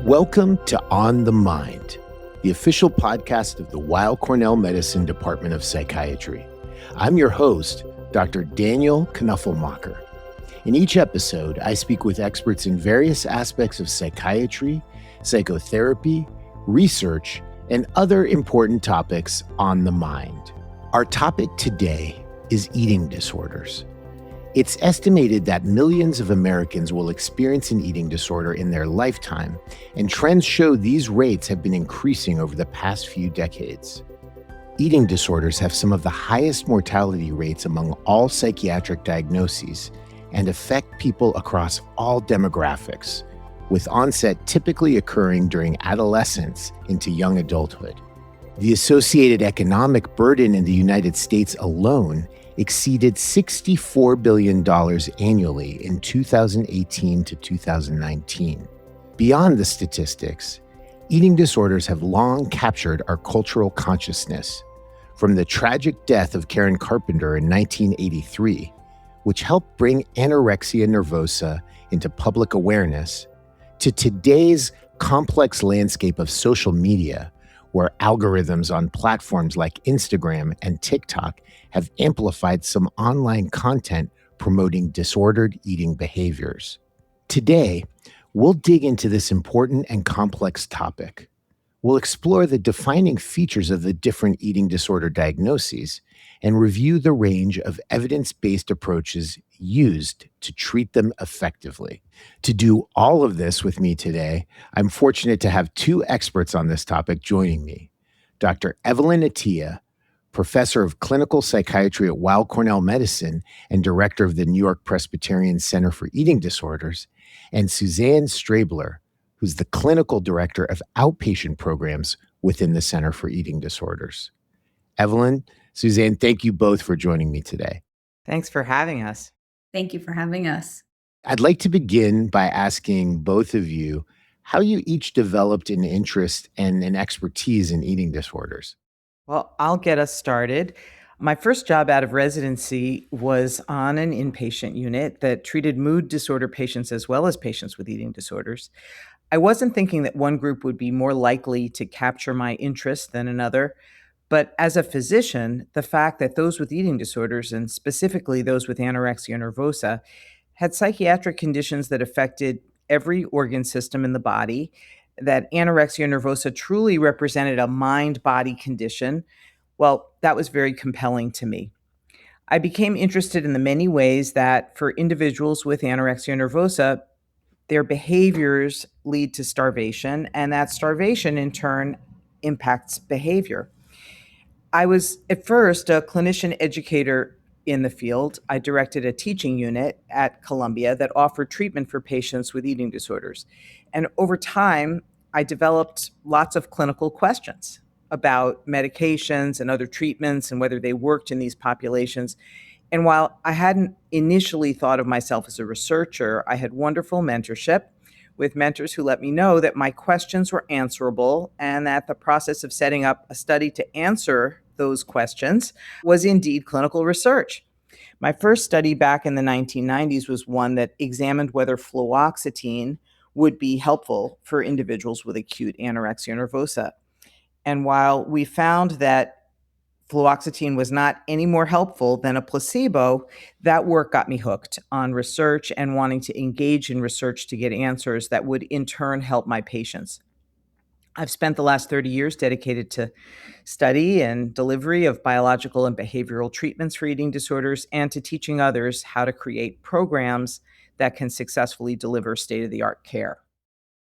Welcome to On the Mind, the official podcast of the Weill Cornell Medicine Department of Psychiatry. I'm your host, Dr. Daniel Knoepflmacher. In each episode, I speak with experts in various aspects of psychiatry, psychotherapy, research, and other important topics on the mind. Our topic today is eating disorders. It's estimated that millions of Americans will experience an eating disorder in their lifetime, and trends show these rates have been increasing over the past few decades. Eating disorders have some of the highest mortality rates among all psychiatric diagnoses and affect people across all demographics, with onset typically occurring during adolescence into young adulthood. The associated economic burden in the United States alone exceeded $64 billion annually in 2018 to 2019. Beyond the statistics, eating disorders have long captured our cultural consciousness, from the tragic death of Karen Carpenter in 1983, which helped bring anorexia nervosa into public awareness, to today's complex landscape of social media, where algorithms on platforms like Instagram and TikTok have amplified some online content promoting disordered eating behaviors. Today, we'll dig into this important and complex topic. We'll explore the defining features of the different eating disorder diagnoses and review the range of evidence-based approaches used to treat them effectively. To do all of this with me today, I'm fortunate to have two experts on this topic joining me. Dr. Evelyn Attia, professor of clinical psychiatry at Weill Cornell Medicine and director of the NewYork-Presbyterian Center for Eating Disorders, and Suzanne Straebler, who's the clinical director of outpatient programs within the Center for Eating Disorders. Evelyn, Suzanne, thank you both for joining me today. Thanks for having us. Thank you for having us. I'd like to begin by asking both of you how you each developed an interest and an expertise in eating disorders. Well, I'll get us started. My first job out of residency was on an inpatient unit that treated mood disorder patients as well as patients with eating disorders. I wasn't thinking that one group would be more likely to capture my interest than another, but as a physician, the fact that those with eating disorders, and specifically those with anorexia nervosa, had psychiatric conditions that affected every organ system in the body, that anorexia nervosa truly represented a mind-body condition, well, that was very compelling to me. I became interested in the many ways that for individuals with anorexia nervosa, their behaviors lead to starvation, and that starvation in turn impacts behavior. I was at first a clinician educator in the field. I directed a teaching unit at Columbia that offered treatment for patients with eating disorders. And over time, I developed lots of clinical questions about medications and other treatments and whether they worked in these populations. And while I hadn't initially thought of myself as a researcher, I had wonderful mentorship with mentors who let me know that my questions were answerable and that the process of setting up a study to answer those questions was indeed clinical research. My first study back in the 1990s was one that examined whether fluoxetine would be helpful for individuals with acute anorexia nervosa. And while we found that fluoxetine was not any more helpful than a placebo, that work got me hooked on research and wanting to engage in research to get answers that would in turn help my patients. I've spent the last 30 years dedicated to study and delivery of biological and behavioral treatments for eating disorders and to teaching others how to create programs that can successfully deliver state-of-the-art care.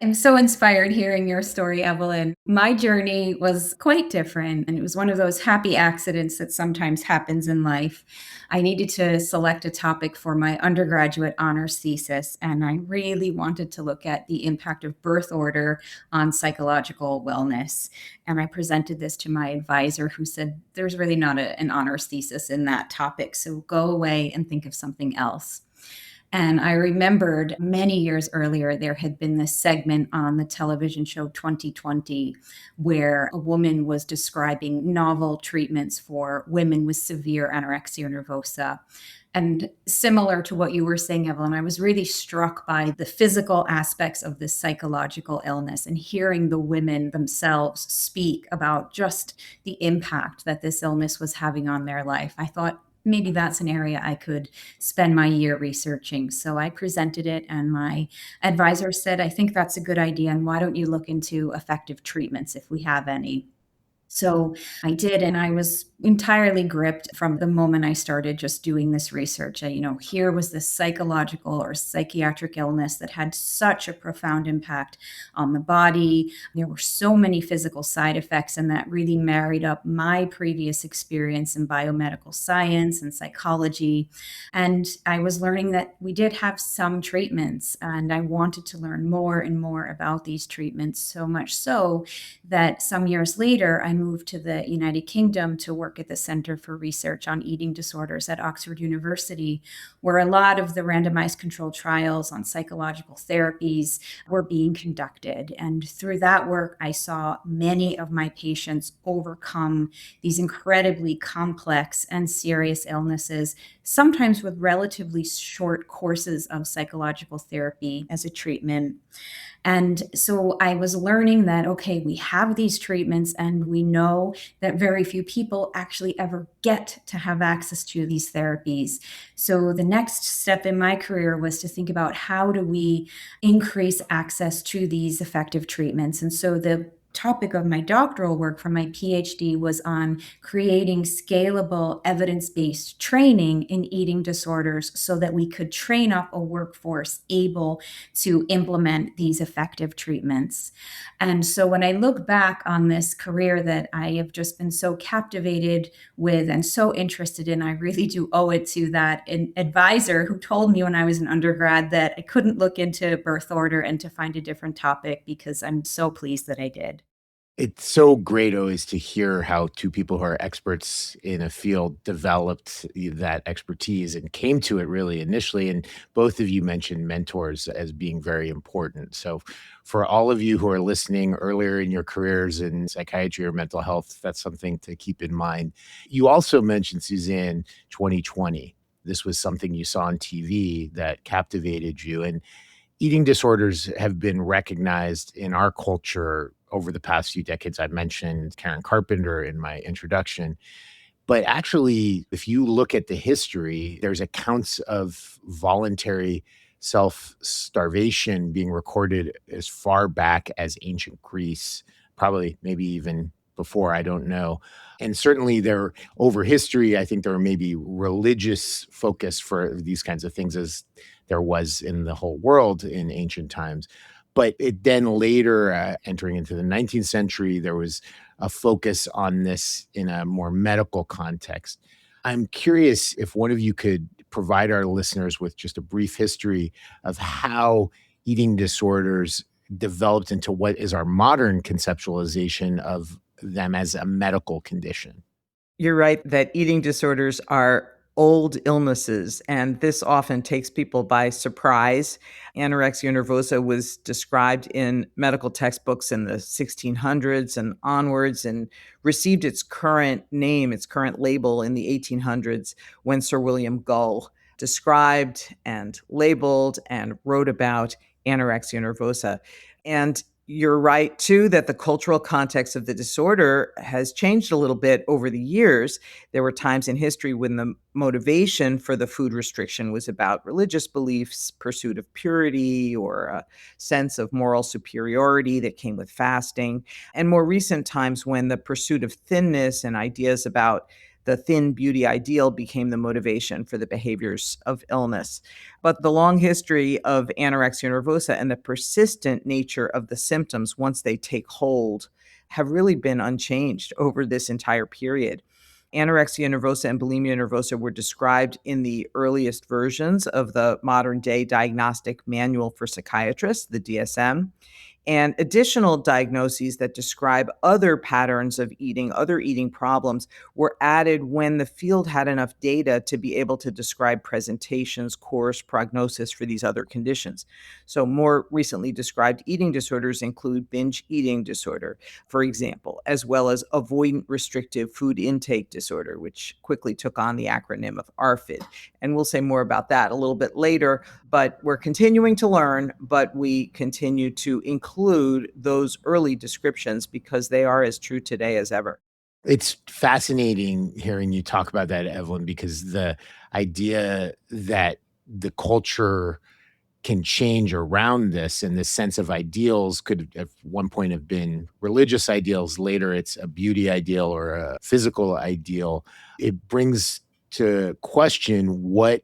I'm so inspired hearing your story, Evelyn. My journey was quite different, and it was one of those happy accidents that sometimes happens in life. I needed to select a topic for my undergraduate honors thesis, and I really wanted to look at the impact of birth order on psychological wellness. And I presented this to my advisor, who said, there's really not an honors thesis in that topic, so go away and think of something else. And I remembered many years earlier, there had been this segment on the television show 2020 where a woman was describing novel treatments for women with severe anorexia nervosa. And similar to what you were saying, Evelyn, I was really struck by the physical aspects of this psychological illness and hearing the women themselves speak about just the impact that this illness was having on their life. I thought maybe that's an area I could spend my year researching. So I presented it, and my advisor said, I think that's a good idea. And why don't you look into effective treatments if we have any? So I did, and I was entirely gripped from the moment I started just doing this research. Here was this psychological or psychiatric illness that had such a profound impact on the body. There were so many physical side effects, and that really married up my previous experience in biomedical science and psychology. And I was learning that we did have some treatments, and I wanted to learn more and more about these treatments, so much so that some years later, I moved to the United Kingdom to work at the Center for Research on Eating Disorders at Oxford University, where a lot of the randomized controlled trials on psychological therapies were being conducted. And through that work, I saw many of my patients overcome these incredibly complex and serious illnesses, sometimes with relatively short courses of psychological therapy as a treatment. And so I was learning that, okay, we have these treatments, and we know that very few people actually ever get to have access to these therapies. So the next step in my career was to think about, how do we increase access to these effective treatments? And so the topic of my doctoral work for my PhD was on creating scalable evidence-based training in eating disorders so that we could train up a workforce able to implement these effective treatments. And so when I look back on this career that I have just been so captivated with and so interested in, I really do owe it to that advisor who told me when I was an undergrad that I couldn't look into birth order and to find a different topic, because I'm so pleased that I did. It's so great always to hear how two people who are experts in a field developed that expertise and came to it really initially. And both of you mentioned mentors as being very important. So, for all of you who are listening earlier in your careers in psychiatry or mental health, that's something to keep in mind. You also mentioned, Suzanne, 2020. This was something you saw on TV that captivated you. And eating disorders have been recognized in our culture over the past few decades. I mentioned Karen Carpenter in my introduction. But actually, if you look at the history, there's accounts of voluntary self-starvation being recorded as far back as ancient Greece, probably maybe even before, I don't know. And certainly there, over history, I think there were maybe religious focus for these kinds of things, as there was in the whole world in ancient times. But it then later, entering into the 19th century, there was a focus on this in a more medical context. I'm curious if one of you could provide our listeners with just a brief history of how eating disorders developed into what is our modern conceptualization of them as a medical condition. You're right that eating disorders are old illnesses, and this often takes people by surprise. Anorexia nervosa was described in medical textbooks in the 1600s and onwards, and received its current name, its current label, in the 1800s when Sir William Gull described and labeled and wrote about anorexia nervosa. And you're right, too, that the cultural context of the disorder has changed a little bit over the years. There were times in history when the motivation for the food restriction was about religious beliefs, pursuit of purity, or a sense of moral superiority that came with fasting. And more recent times when the pursuit of thinness and ideas about the thin beauty ideal became the motivation for the behaviors of illness. But the long history of anorexia nervosa and the persistent nature of the symptoms once they take hold have really been unchanged over this entire period. Anorexia nervosa and bulimia nervosa were described in the earliest versions of the modern day diagnostic manual for psychiatrists, the DSM, And additional diagnoses that describe other patterns of eating, other eating problems, were added when the field had enough data to be able to describe presentations, course, prognosis for these other conditions. So, more recently described eating disorders include binge eating disorder, for example, as well as avoidant restrictive food intake disorder, which quickly took on the acronym of ARFID. And we'll say more about that a little bit later, but we're continuing to learn, but we continue to include those early descriptions because they are as true today as ever. It's fascinating hearing you talk about that, Evelyn, because the idea that the culture can change around this and this sense of ideals could at one point have been religious ideals. Later, it's a beauty ideal or a physical ideal. It brings to question what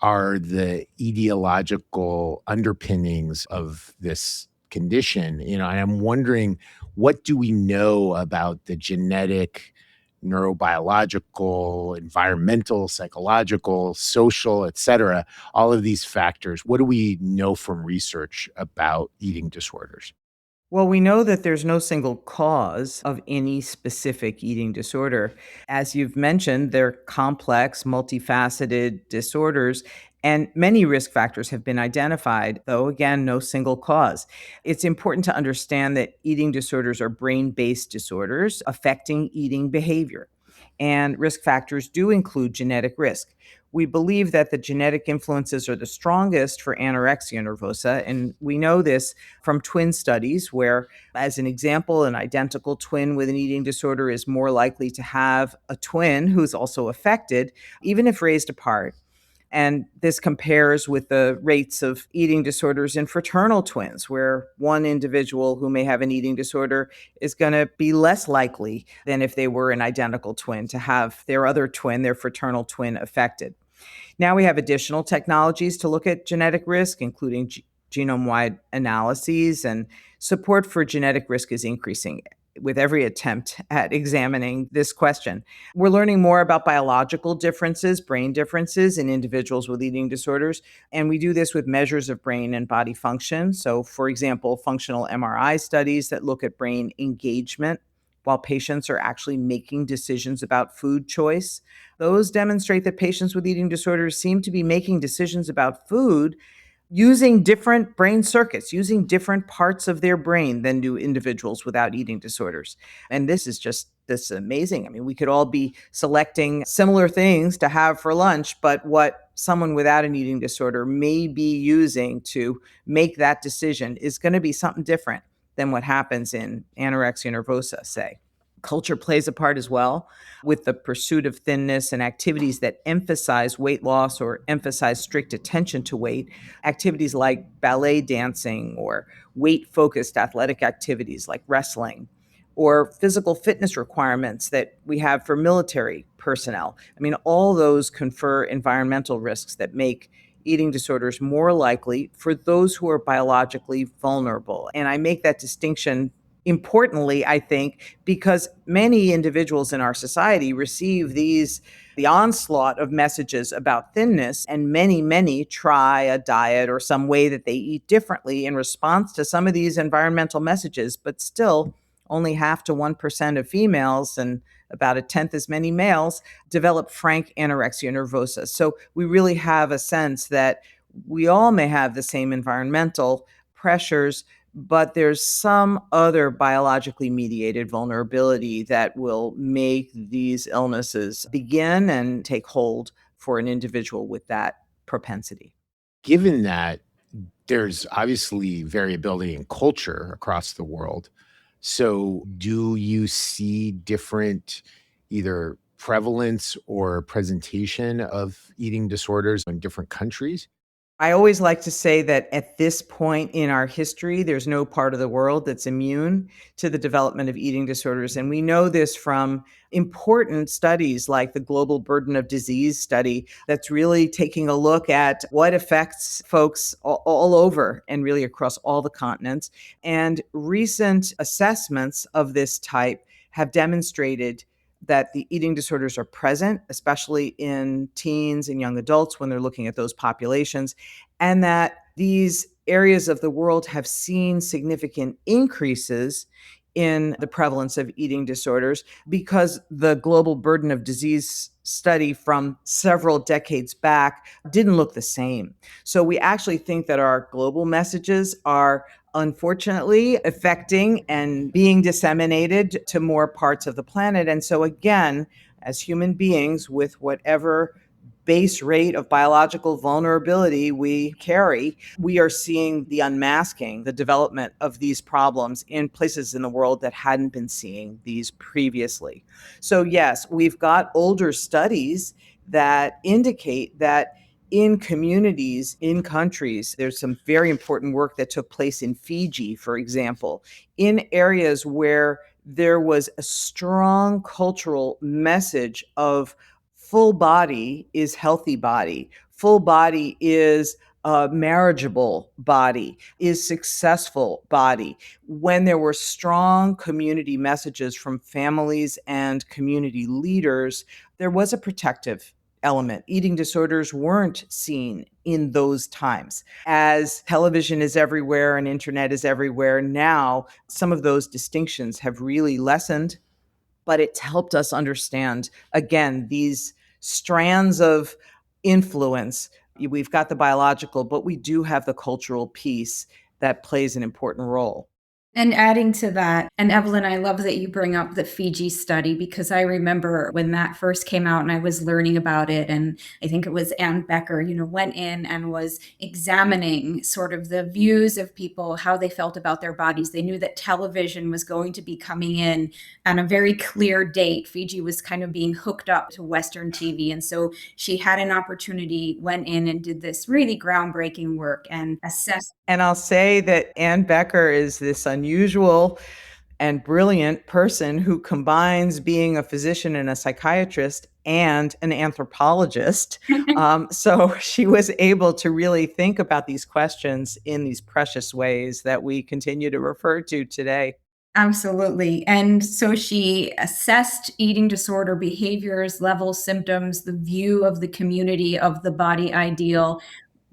are the ideological underpinnings of this condition. And I'm wondering, what do we know about the genetic, neurobiological, environmental, psychological, social, et cetera, all of these factors? What do we know from research about eating disorders? Well, we know that there's no single cause of any specific eating disorder. As you've mentioned, they're complex, multifaceted disorders, and many risk factors have been identified, though, again, no single cause. It's important to understand that eating disorders are brain based disorders affecting eating behavior. And risk factors do include genetic risk. We believe that the genetic influences are the strongest for anorexia nervosa, and we know this from twin studies where, as an example, an identical twin with an eating disorder is more likely to have a twin who's also affected, even if raised apart. And this compares with the rates of eating disorders in fraternal twins, where one individual who may have an eating disorder is going to be less likely than if they were an identical twin to have their other twin, their fraternal twin, affected. Now we have additional technologies to look at genetic risk, including genome-wide analyses, and support for genetic risk is increasing with every attempt at examining this question. We're learning more about biological differences, brain differences in individuals with eating disorders, and we do this with measures of brain and body function. So, for example, functional MRI studies that look at brain engagement while patients are actually making decisions about food choice. Those demonstrate that patients with eating disorders seem to be making decisions about food using different brain circuits, using different parts of their brain than do individuals without eating disorders. And this is just this amazing. I mean, we could all be selecting similar things to have for lunch, but what someone without an eating disorder may be using to make that decision is going to be something different than what happens in anorexia nervosa, say. Culture plays a part as well with the pursuit of thinness and activities that emphasize weight loss or emphasize strict attention to weight. Activities like ballet dancing or weight focused athletic activities like wrestling or physical fitness requirements that we have for military personnel. I mean, all those confer environmental risks that make eating disorders more likely for those who are biologically vulnerable. And I make that distinction importantly, I think, because many individuals in our society receive the onslaught of messages about thinness, and many try a diet or some way that they eat differently in response to some of these environmental messages, but still only half to 1% of females and about a tenth as many males develop frank anorexia nervosa. So we really have a sense that we all may have the same environmental pressures, but there's some other biologically mediated vulnerability that will make these illnesses begin and take hold for an individual with that propensity. Given that there's obviously variability in culture across the world, so do you see different either prevalence or presentation of eating disorders in different countries? I always like to say that at this point in our history, there's no part of the world that's immune to the development of eating disorders. And we know this from important studies like the Global Burden of Disease study that's really taking a look at what affects folks all over and really across all the continents. And recent assessments of this type have demonstrated that the eating disorders are present, especially in teens and young adults when they're looking at those populations, and that these areas of the world have seen significant increases in the prevalence of eating disorders because the global burden of disease study from several decades back didn't look the same. So we actually think that our global messages are unfortunately affecting and being disseminated to more parts of the planet. And so again, as human beings with whatever base rate of biological vulnerability we carry, we are seeing the unmasking, the development of these problems in places in the world that hadn't been seeing these previously. So, yes, we've got older studies that indicate that in communities, in countries, there's some very important work that took place in Fiji, for example, in areas where there was a strong cultural message of full body is healthy body. Full body is a marriageable body, is successful body. When there were strong community messages from families and community leaders, there was a protective element. Eating disorders weren't seen in those times. As television is everywhere and internet is everywhere now, some of those distinctions have really lessened, but it's helped us understand, again, these strands of influence. We've got the biological, but we do have the cultural piece that plays an important role. And adding to that, and Evelyn, I love that you bring up the Fiji study because I remember when that first came out and I was learning about it. And I think it was Ann Becker, went in and was examining sort of the views of people, how they felt about their bodies. They knew that television was going to be coming in on a very clear date. Fiji was kind of being hooked up to Western TV. And so she had an opportunity, went in and did this really groundbreaking work and assessed. And I'll say that Ann Becker is this unusual and brilliant person who combines being a physician and a psychiatrist and an anthropologist. So she was able to really think about these questions in these precious ways that we continue to refer to today. Absolutely. And so she assessed eating disorder behaviors, levels, symptoms, the view of the community of the body ideal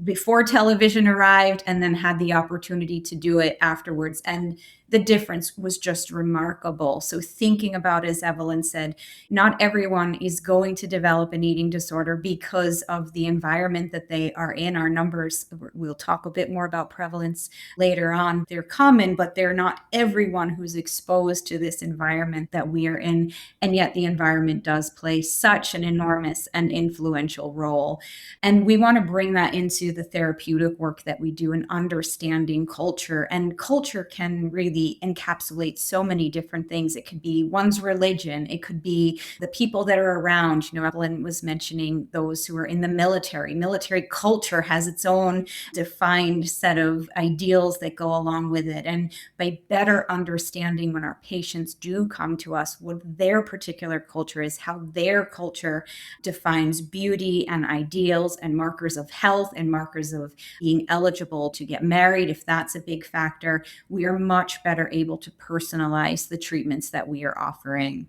before television arrived, and then had the opportunity to do it afterwards. And the difference was just remarkable. So thinking about, as Evelyn said, not everyone is going to develop an eating disorder because of the environment that they are in. Our numbers, we'll talk a bit more about prevalence later on. They're common, but they're not everyone who's exposed to this environment that we are in. And yet the environment does play such an enormous and influential role. And we want to bring that into the therapeutic work that we do in understanding culture. And culture can really encapsulate so many different things. It could be one's religion. It could be the people that are around. Evelyn was mentioning those who are in the military. Military culture has its own defined set of ideals that go along with it. And by better understanding when our patients do come to us, what their particular culture is, how their culture defines beauty and ideals and markers of health and markers of being eligible to get married, if that's a big factor, we are much better able to personalize the treatments that we are offering.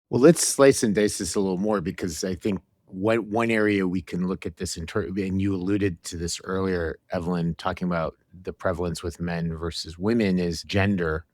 Well, let's slice and dice this a little more because I think one area we can look at this and you alluded to this earlier, Evelyn, talking about the prevalence with men versus women is gender.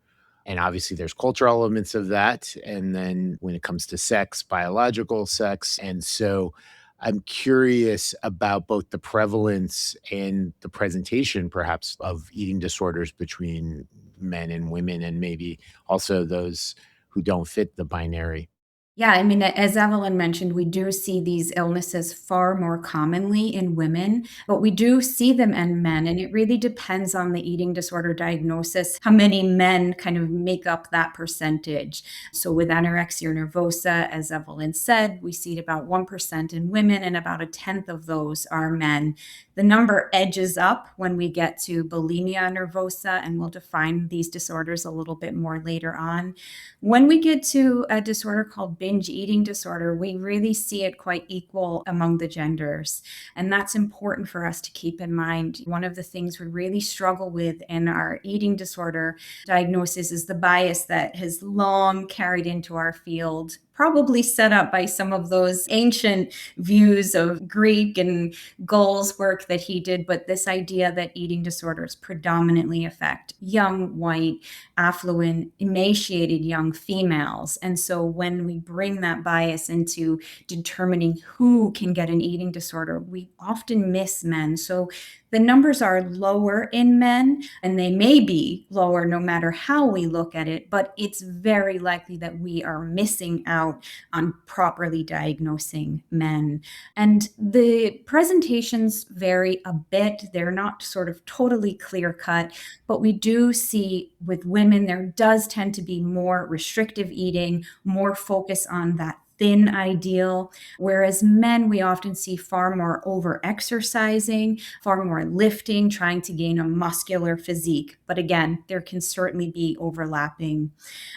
And obviously there's cultural elements of that. And then when it comes to sex, biological sex. And so I'm curious about both the prevalence and the presentation, perhaps, of eating disorders between men and women, and maybe also those who don't fit the binary. Yeah, I mean, as Evelyn mentioned, we do see these illnesses far more commonly in women, but we do see them in men. And it really depends on the eating disorder diagnosis, how many men kind of make up that percentage. So with anorexia or nervosa, as Evelyn said, we see it about 1% in women, and about a tenth of those are men. The number edges up when we get to bulimia nervosa, and we'll define these disorders a little bit more later on. When we get to a disorder called binge eating disorder, we really see it quite equal among the genders. And that's important for us to keep in mind. One of the things we really struggle with in our eating disorder diagnosis is the bias that has long carried into our field, probably set up by some of those ancient views of Greek and Gould's work that he did. But this idea that eating disorders predominantly affect young, white, affluent, emaciated young females. And so when we bring that bias into determining who can get an eating disorder, we often miss men. So the numbers are lower in men, and they may be lower no matter how we look at it, but it's very likely that we are missing out on properly diagnosing men. And the presentations vary a bit. They're not sort of totally clear cut, but we do see with women, there does tend to be more restrictive eating, more focus on that thin ideal, whereas men, we often see far more over exercising, far more lifting, trying to gain a muscular physique. But again, there can certainly be overlapping.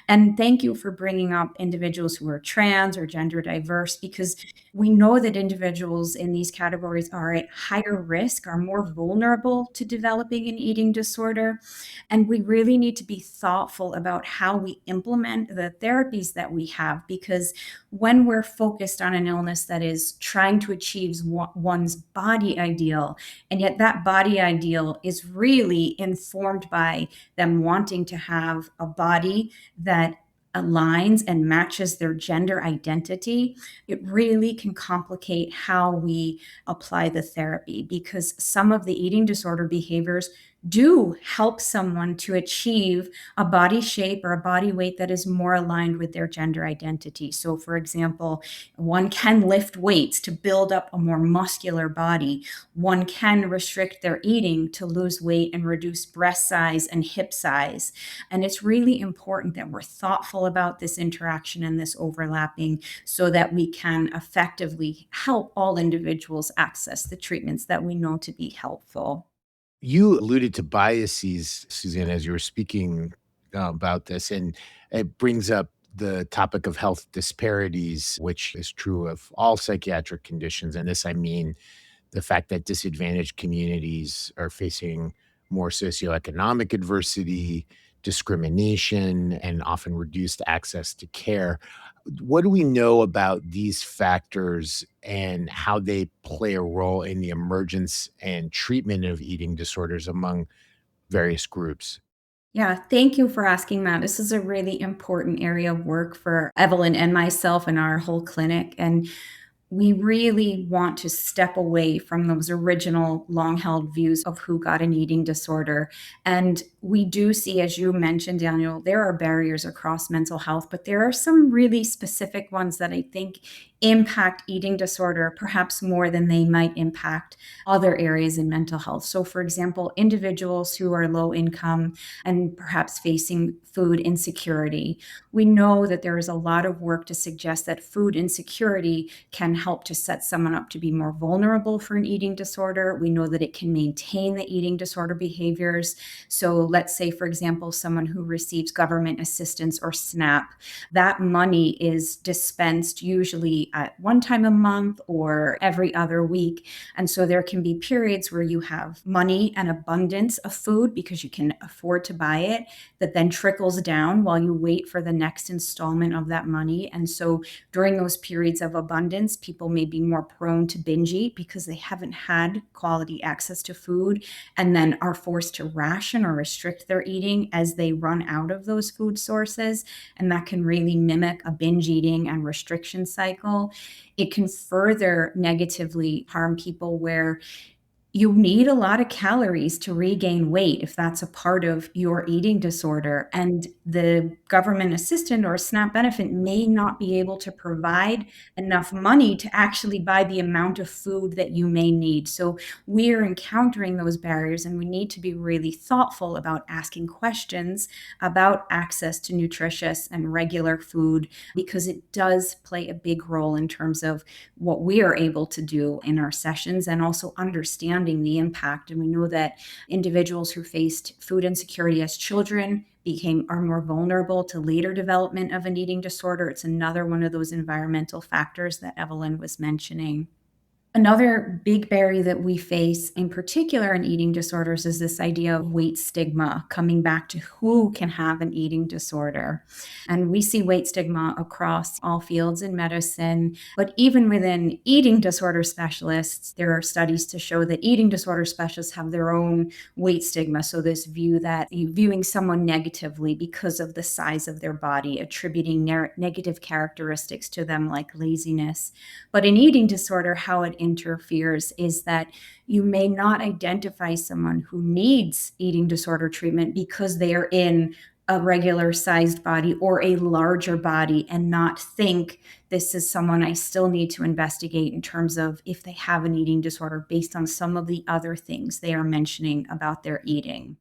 And thank you for bringing up individuals who are trans or gender diverse, because we know that individuals in these categories are at higher risk, are more vulnerable to developing an eating disorder. And we really need to be thoughtful about how we implement the therapies that we have, because when we're focused on an illness that is trying to achieve one's body ideal, and yet that body ideal is really informed by them wanting to have a body that aligns and matches their gender identity, it really can complicate how we apply the therapy, because some of the eating disorder behaviors do help someone to achieve a body shape or a body weight that is more aligned with their gender identity. So, for example, one can lift weights to build up a more muscular body. One can restrict their eating to lose weight and reduce breast size and hip size. And it's really important that we're thoughtful about this interaction and this overlapping so that we can effectively help all individuals access the treatments that we know to be helpful. You alluded to biases, Suzanne, as you were speaking about this, and it brings up the topic of health disparities, which is true of all psychiatric conditions. And this, I mean, the fact that disadvantaged communities are facing more socioeconomic adversity, discrimination, and often reduced access to care. What do we know about these factors and how they play a role in the emergence and treatment of eating disorders among various groups? Yeah, thank you for asking that. This is a really important area of work for Evelyn and myself and our whole clinic. And we really want to step away from those original long held views of who got an eating disorder. And we do see, as you mentioned, Daniel, there are barriers across mental health, but there are some really specific ones that I think impact eating disorder perhaps more than they might impact other areas in mental health. So, for example, individuals who are low income and perhaps facing food insecurity. We know that there is a lot of work to suggest that food insecurity can help to set someone up to be more vulnerable for an eating disorder. We know that it can maintain the eating disorder behaviors. So let's say, for example, someone who receives government assistance or SNAP, that money is dispensed usually at one time a month or every other week. And so there can be periods where you have money and abundance of food because you can afford to buy it, that then trickles down while you wait for the next installment of that money. And so during those periods of abundance, people may be more prone to binge eat because they haven't had quality access to food and then are forced to ration or restrict their eating as they run out of those food sources. And that can really mimic a binge eating and restriction cycle. It can further negatively harm people where you need a lot of calories to regain weight if that's a part of your eating disorder. And the government assistant or SNAP benefit may not be able to provide enough money to actually buy the amount of food that you may need. So we're encountering those barriers, and we need to be really thoughtful about asking questions about access to nutritious and regular food, because it does play a big role in terms of what we are able to do in our sessions and also understanding understanding the impact. And we know that individuals who faced food insecurity as children are more vulnerable to later development of an eating disorder. It's another one of those environmental factors that Evelyn was mentioning. Another big barrier that we face, in particular in eating disorders, is this idea of weight stigma, coming back to who can have an eating disorder. And we see weight stigma across all fields in medicine, but even within eating disorder specialists, there are studies to show that eating disorder specialists have their own weight stigma. So this view that viewing someone negatively because of the size of their body, attributing negative characteristics to them like laziness. But in eating disorder, how it interferes is that you may not identify someone who needs eating disorder treatment because they are in a regular sized body or a larger body and not think this is someone I still need to investigate in terms of if they have an eating disorder based on some of the other things they are mentioning about their eating.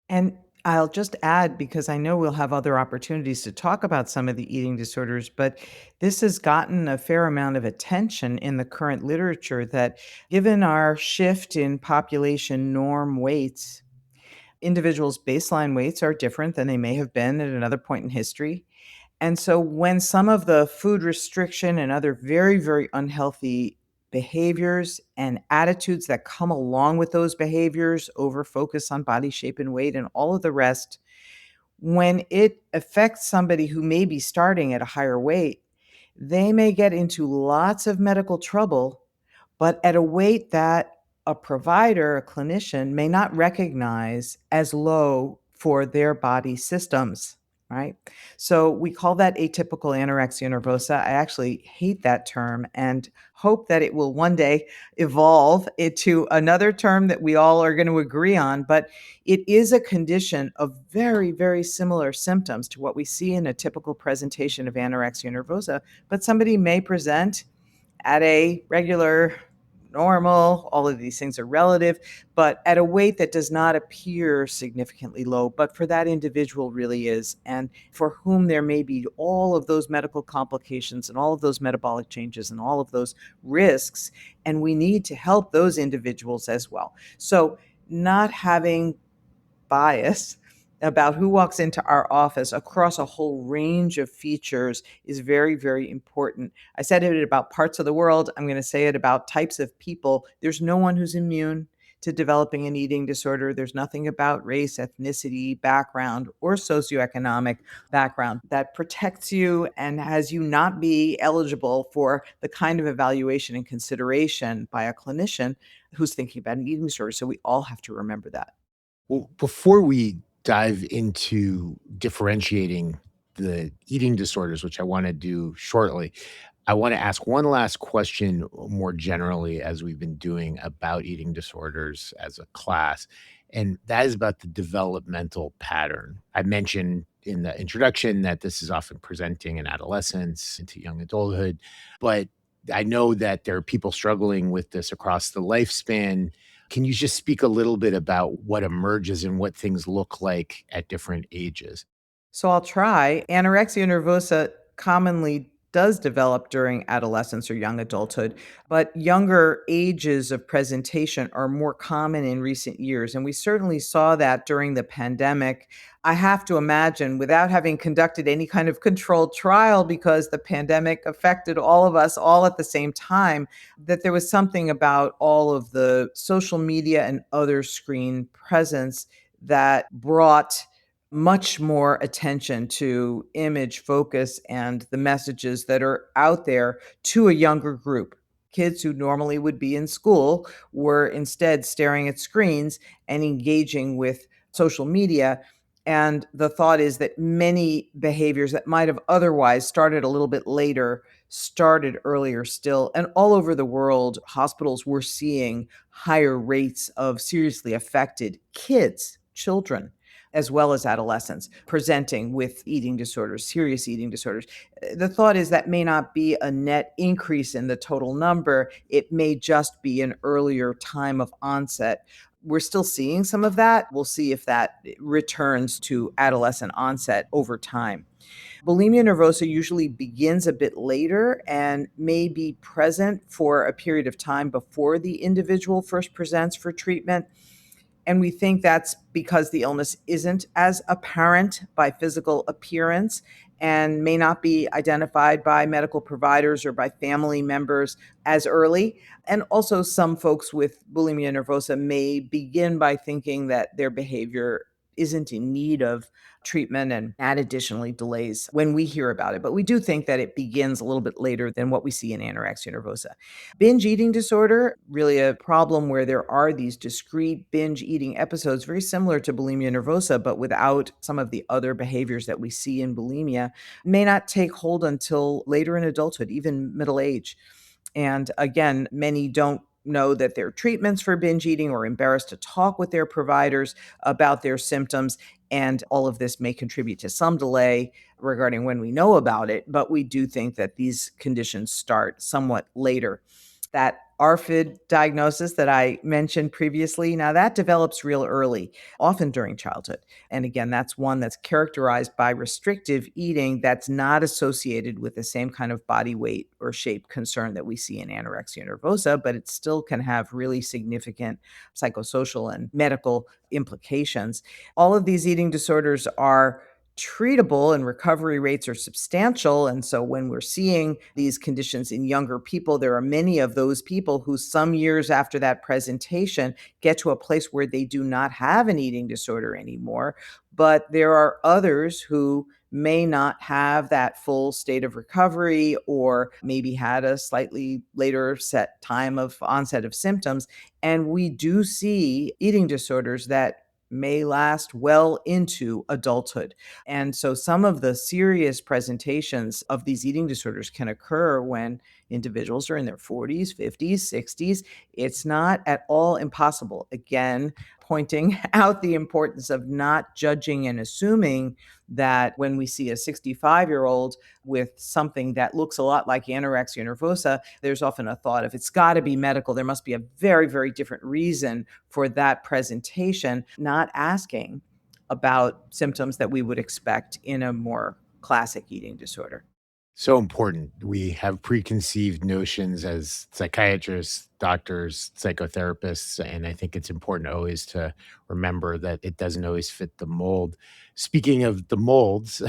And I'll just add, because I know we'll have other opportunities to talk about some of the eating disorders, but this has gotten a fair amount of attention in the current literature that given our shift in population norm weights, individuals' baseline weights are different than they may have been at another point in history. And so when some of the food restriction and other very, very unhealthy behaviors and attitudes that come along with those behaviors, over focus on body shape and weight and all of the rest, when it affects somebody who may be starting at a higher weight, they may get into lots of medical trouble, but at a weight that a provider, a clinician, may not recognize as low for their body systems, right? So we call that atypical anorexia nervosa. I actually hate that term and hope that it will one day evolve into another term that we all are going to agree on. But it is a condition of very, very similar symptoms to what we see in a typical presentation of anorexia nervosa. But somebody may present at a regular, normal, all of these things are relative, but at a weight that does not appear significantly low, but for that individual really is, and for whom there may be all of those medical complications and all of those metabolic changes and all of those risks, and we need to help those individuals as well. So not having bias about who walks into our office across a whole range of features is very, very important. I said it about parts of the world. I'm going to say it about types of people. There's no one who's immune to developing an eating disorder. There's nothing about race, ethnicity, background, or socioeconomic background that protects you and has you not be eligible for the kind of evaluation and consideration by a clinician who's thinking about an eating disorder. So we all have to remember that. Well, before we dive into differentiating the eating disorders, which I want to do shortly, I want to ask one last question more generally, as we've been doing about eating disorders as a class, and that is about the developmental pattern. I mentioned in the introduction that this is often presenting in adolescence into young adulthood, but I know that there are people struggling with this across the lifespan. Can you just speak a little bit about what emerges and what things look like at different ages? So I'll try. Anorexia nervosa commonly does develop during adolescence or young adulthood, but younger ages of presentation are more common in recent years. And we certainly saw that during the pandemic. I have to imagine, without having conducted any kind of controlled trial, because the pandemic affected all of us all at the same time, that there was something about all of the social media and other screen presence that brought much more attention to image focus and the messages that are out there to a younger group. Kids who normally would be in school were instead staring at screens and engaging with social media. And the thought is that many behaviors that might have otherwise started a little bit later started earlier still. And all over the world, hospitals were seeing higher rates of seriously affected kids, children, as well as adolescents presenting with eating disorders, serious eating disorders. The thought is that may not be a net increase in the total number. It may just be an earlier time of onset. We're still seeing some of that. We'll see if that returns to adolescent onset over time. Bulimia nervosa usually begins a bit later and may be present for a period of time before the individual first presents for treatment. And we think that's because the illness isn't as apparent by physical appearance and may not be identified by medical providers or by family members as early. And also, some folks with bulimia nervosa may begin by thinking that their behavior isn't in need of treatment, and that additionally delays when we hear about it. But we do think that it begins a little bit later than what we see in anorexia nervosa. Binge eating disorder, really a problem where there are these discrete binge eating episodes, very similar to bulimia nervosa, but without some of the other behaviors that we see in bulimia, may not take hold until later in adulthood, even middle age. And again, many don't know that there are treatments for binge eating or embarrassed to talk with their providers about their symptoms. And all of this may contribute to some delay regarding when we know about it, but we do think that these conditions start somewhat later. That ARFID diagnosis that I mentioned previously, now that develops real early, often during childhood. And again, that's one that's characterized by restrictive eating that's not associated with the same kind of body weight or shape concern that we see in anorexia nervosa, but it still can have really significant psychosocial and medical implications. All of these eating disorders are treatable and recovery rates are substantial. And so when we're seeing these conditions in younger people, there are many of those people who some years after that presentation get to a place where they do not have an eating disorder anymore. But there are others who may not have that full state of recovery or maybe had a slightly later set time of onset of symptoms. And we do see eating disorders that may last well into adulthood. And so some of the serious presentations of these eating disorders can occur when individuals are in their 40s, 50s, 60s. It's not at all impossible. Again, pointing out the importance of not judging and assuming that when we see a 65-year-old with something that looks a lot like anorexia nervosa, there's often a thought of it's got to be medical. There must be a very, very different reason for that presentation, not asking about symptoms that we would expect in a more classic eating disorder. So important. We have preconceived notions as psychiatrists, doctors, psychotherapists, and I think it's important always to remember that it doesn't always fit the mold. Speaking of the molds,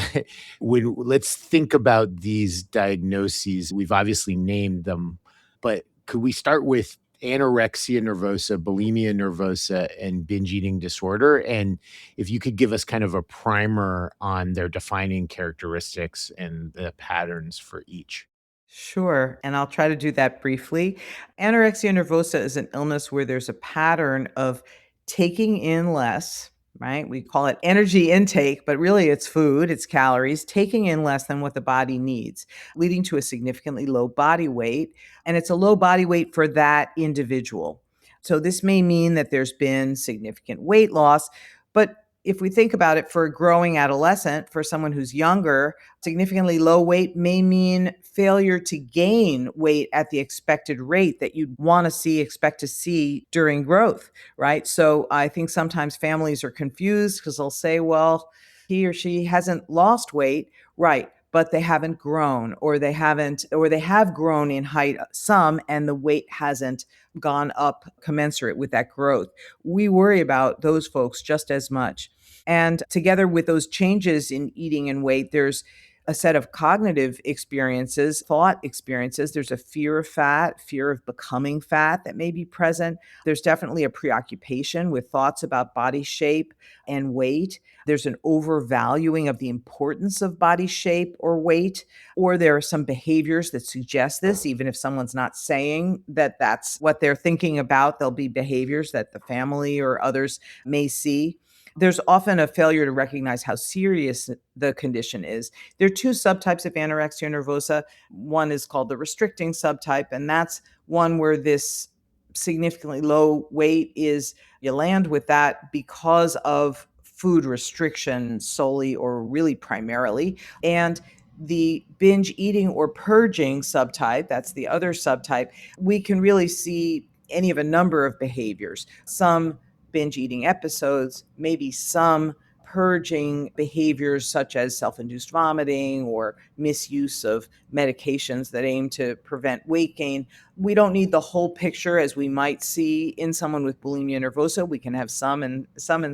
let's think about these diagnoses. We've obviously named them, but could we start with anorexia nervosa, bulimia nervosa, and binge eating disorder? And if you could give us kind of a primer on their defining characteristics and the patterns for each. Sure. And I'll try to do that briefly. Anorexia nervosa is an illness where there's a pattern of taking in less, right? We call it energy intake, but really it's food, it's calories, taking in less than what the body needs, leading to a significantly low body weight. And it's a low body weight for that individual. So this may mean that there's been significant weight loss, but if we think about it for a growing adolescent, for someone who's younger, significantly low weight may mean failure to gain weight at the expected rate that you'd want to see, expect to see during growth, right? So I think sometimes families are confused because they'll say, well, he or she hasn't lost weight, right? But they haven't grown, or they have grown in height some, and the weight hasn't gone up commensurate with that growth. We worry about those folks just as much. And together with those changes in eating and weight, there's a set of cognitive experiences, thought experiences. There's a fear of fat, fear of becoming fat that may be present. There's definitely a preoccupation with thoughts about body shape and weight. There's an overvaluing of the importance of body shape or weight, or there are some behaviors that suggest this, even if someone's not saying that that's what they're thinking about. There'll be behaviors that the family or others may see. There's often a failure to recognize how serious the condition is. There are two subtypes of anorexia nervosa. One is called the restricting subtype, and that's one where this significantly low weight is, you land with that because of food restriction solely or really primarily. And the binge eating or purging subtype, that's the other subtype, we can really see any of a number of behaviors. Some binge eating episodes, maybe some purging behaviors such as self-induced vomiting or misuse of medications that aim to prevent weight gain. We don't need the whole picture as we might see in someone with bulimia nervosa. We can have some and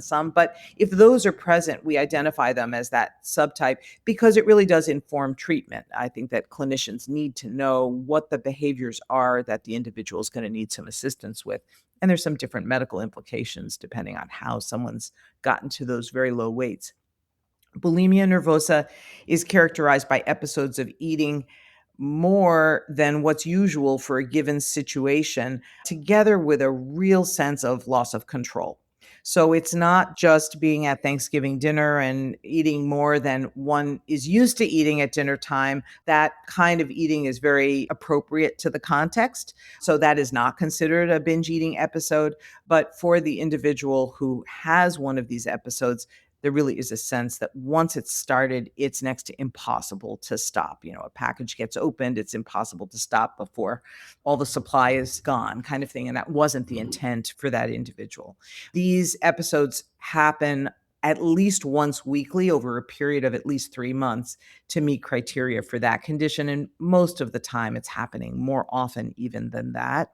some, but if those are present, we identify them as that subtype because it really does inform treatment. I think that clinicians need to know what the behaviors are that the individual is going to need some assistance with. And there's some different medical implications depending on how someone's gotten to those very low weights. Bulimia nervosa is characterized by episodes of eating more than what's usual for a given situation, together with a real sense of loss of control. So it's not just being at Thanksgiving dinner and eating more than one is used to eating at dinner time. That kind of eating is very appropriate to the context. So that is not considered a binge eating episode. But for the individual who has one of these episodes, there really is a sense that once it's started, it's next to impossible to stop. A package gets opened, it's impossible to stop before all the supply is gone, kind of thing. And that wasn't the intent for that individual. These episodes happen at least once weekly over a period of at least 3 months to meet criteria for that condition. And most of the time, it's happening more often even than that.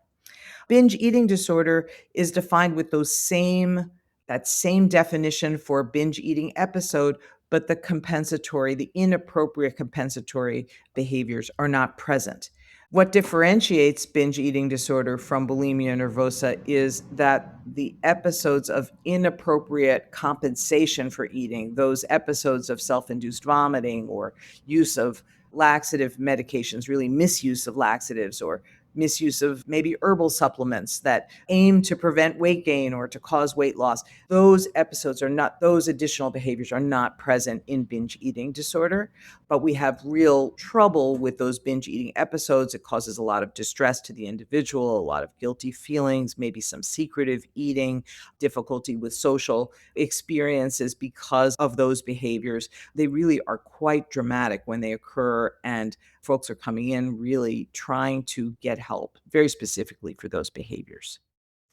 Binge eating disorder is defined with that same definition for binge eating episode, but the inappropriate compensatory behaviors are not present. What differentiates binge eating disorder from bulimia nervosa is that the episodes of inappropriate compensation for eating, those episodes of self-induced vomiting or use of laxative medications, really misuse of laxatives or misuse of maybe herbal supplements that aim to prevent weight gain or to cause weight loss. Those additional behaviors are not present in binge eating disorder, but we have real trouble with those binge eating episodes. It causes a lot of distress to the individual, a lot of guilty feelings, maybe some secretive eating, difficulty with social experiences because of those behaviors. They really are quite dramatic when they occur, and folks are coming in really trying to get help very specifically for those behaviors.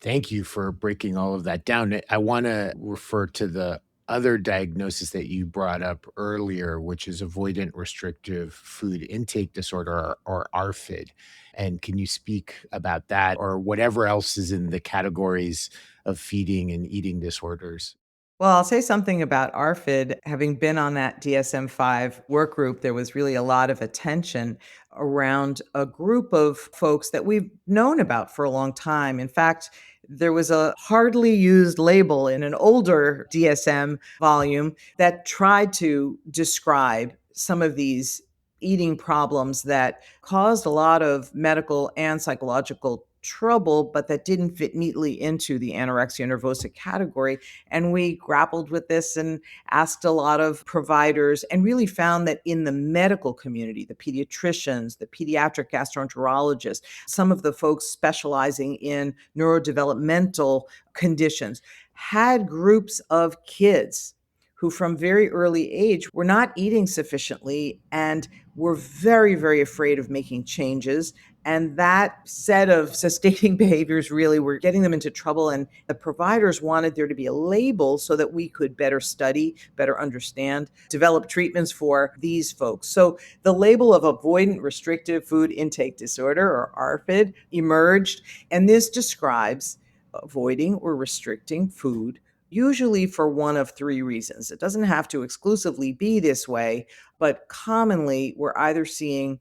Thank you for breaking all of that down. I want to refer to the other diagnosis that you brought up earlier, which is avoidant restrictive food intake disorder, or ARFID. And can you speak about that or whatever else is in the categories of feeding and eating disorders? Well, I'll say something about ARFID. Having been on that DSM-5 work group, there was really a lot of attention around a group of folks that we've known about for a long time. In fact, there was a hardly used label in an older DSM volume that tried to describe some of these eating problems that caused a lot of medical and psychological trouble, but that didn't fit neatly into the anorexia nervosa category. And we grappled with this and asked a lot of providers and really found that in the medical community, the pediatricians, the pediatric gastroenterologists, some of the folks specializing in neurodevelopmental conditions had groups of kids who from very early age were not eating sufficiently and were very, very afraid of making changes. And that set of sustaining behaviors really were getting them into trouble. And the providers wanted there to be a label so that we could better study, better understand, develop treatments for these folks. So the label of avoidant restrictive food intake disorder, or ARFID, emerged. And this describes avoiding or restricting food, usually for one of 3 reasons. It doesn't have to exclusively be this way, but commonly we're either seeing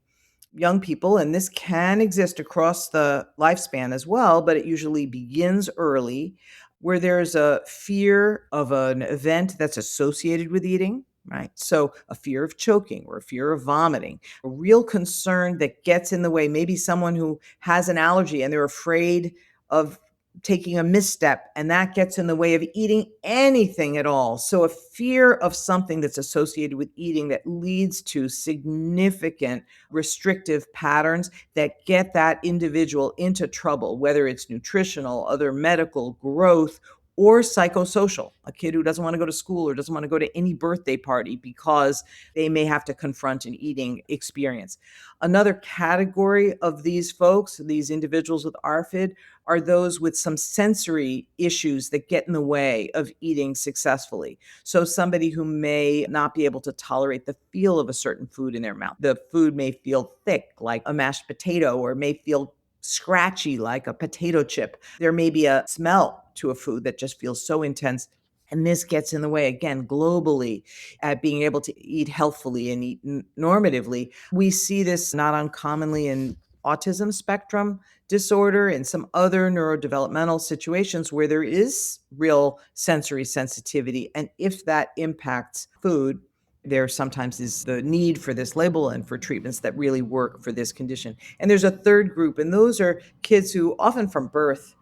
young people, and this can exist across the lifespan as well, but it usually begins early, where there's a fear of an event that's associated with eating, right? So a fear of choking or a fear of vomiting, a real concern that gets in the way. Maybe someone who has an allergy and they're afraid of taking a misstep, and that gets in the way of eating anything at all. So a fear of something that's associated with eating that leads to significant restrictive patterns that get that individual into trouble, whether it's nutritional, other medical, growth, or psychosocial, a kid who doesn't want to go to school or doesn't want to go to any birthday party because they may have to confront an eating experience. Another category of these folks, these individuals with ARFID, are those with some sensory issues that get in the way of eating successfully. So somebody who may not be able to tolerate the feel of a certain food in their mouth. The food may feel thick, like a mashed potato, or may feel scratchy, like a potato chip. There may be a smell to a food that just feels so intense. And this gets in the way, again, globally, at being able to eat healthfully and eat normatively. We see this not uncommonly in autism spectrum disorder and some other neurodevelopmental situations where there is real sensory sensitivity. And if that impacts food, there sometimes is the need for this label and for treatments that really work for this condition. And there's a third group, and those are kids who often from birth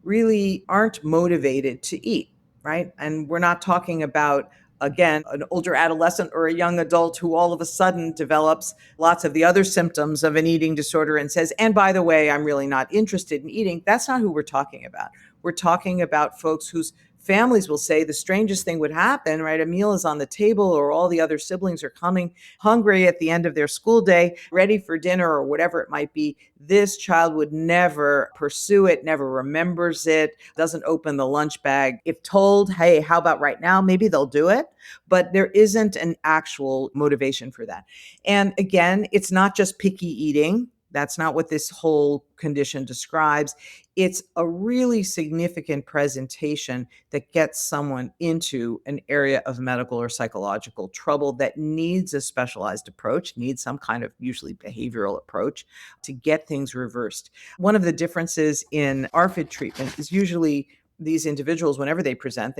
really aren't motivated to eat, right? And we're not talking about, again, an older adolescent or a young adult who all of a sudden develops lots of the other symptoms of an eating disorder and says, and by the way, I'm really not interested in eating. That's not who we're talking about. We're talking about folks whose families will say the strangest thing would happen, right? A meal is on the table, or all the other siblings are coming hungry at the end of their school day, ready for dinner or whatever it might be. This child would never pursue it, never remembers it, doesn't open the lunch bag. If told, hey, how about right now? Maybe they'll do it, but there isn't an actual motivation for that. And again, it's not just picky eating. That's not what this whole condition describes. It's a really significant presentation that gets someone into an area of medical or psychological trouble that needs a specialized approach, needs some kind of usually behavioral approach to get things reversed. One of the differences in ARFID treatment is usually these individuals, whenever they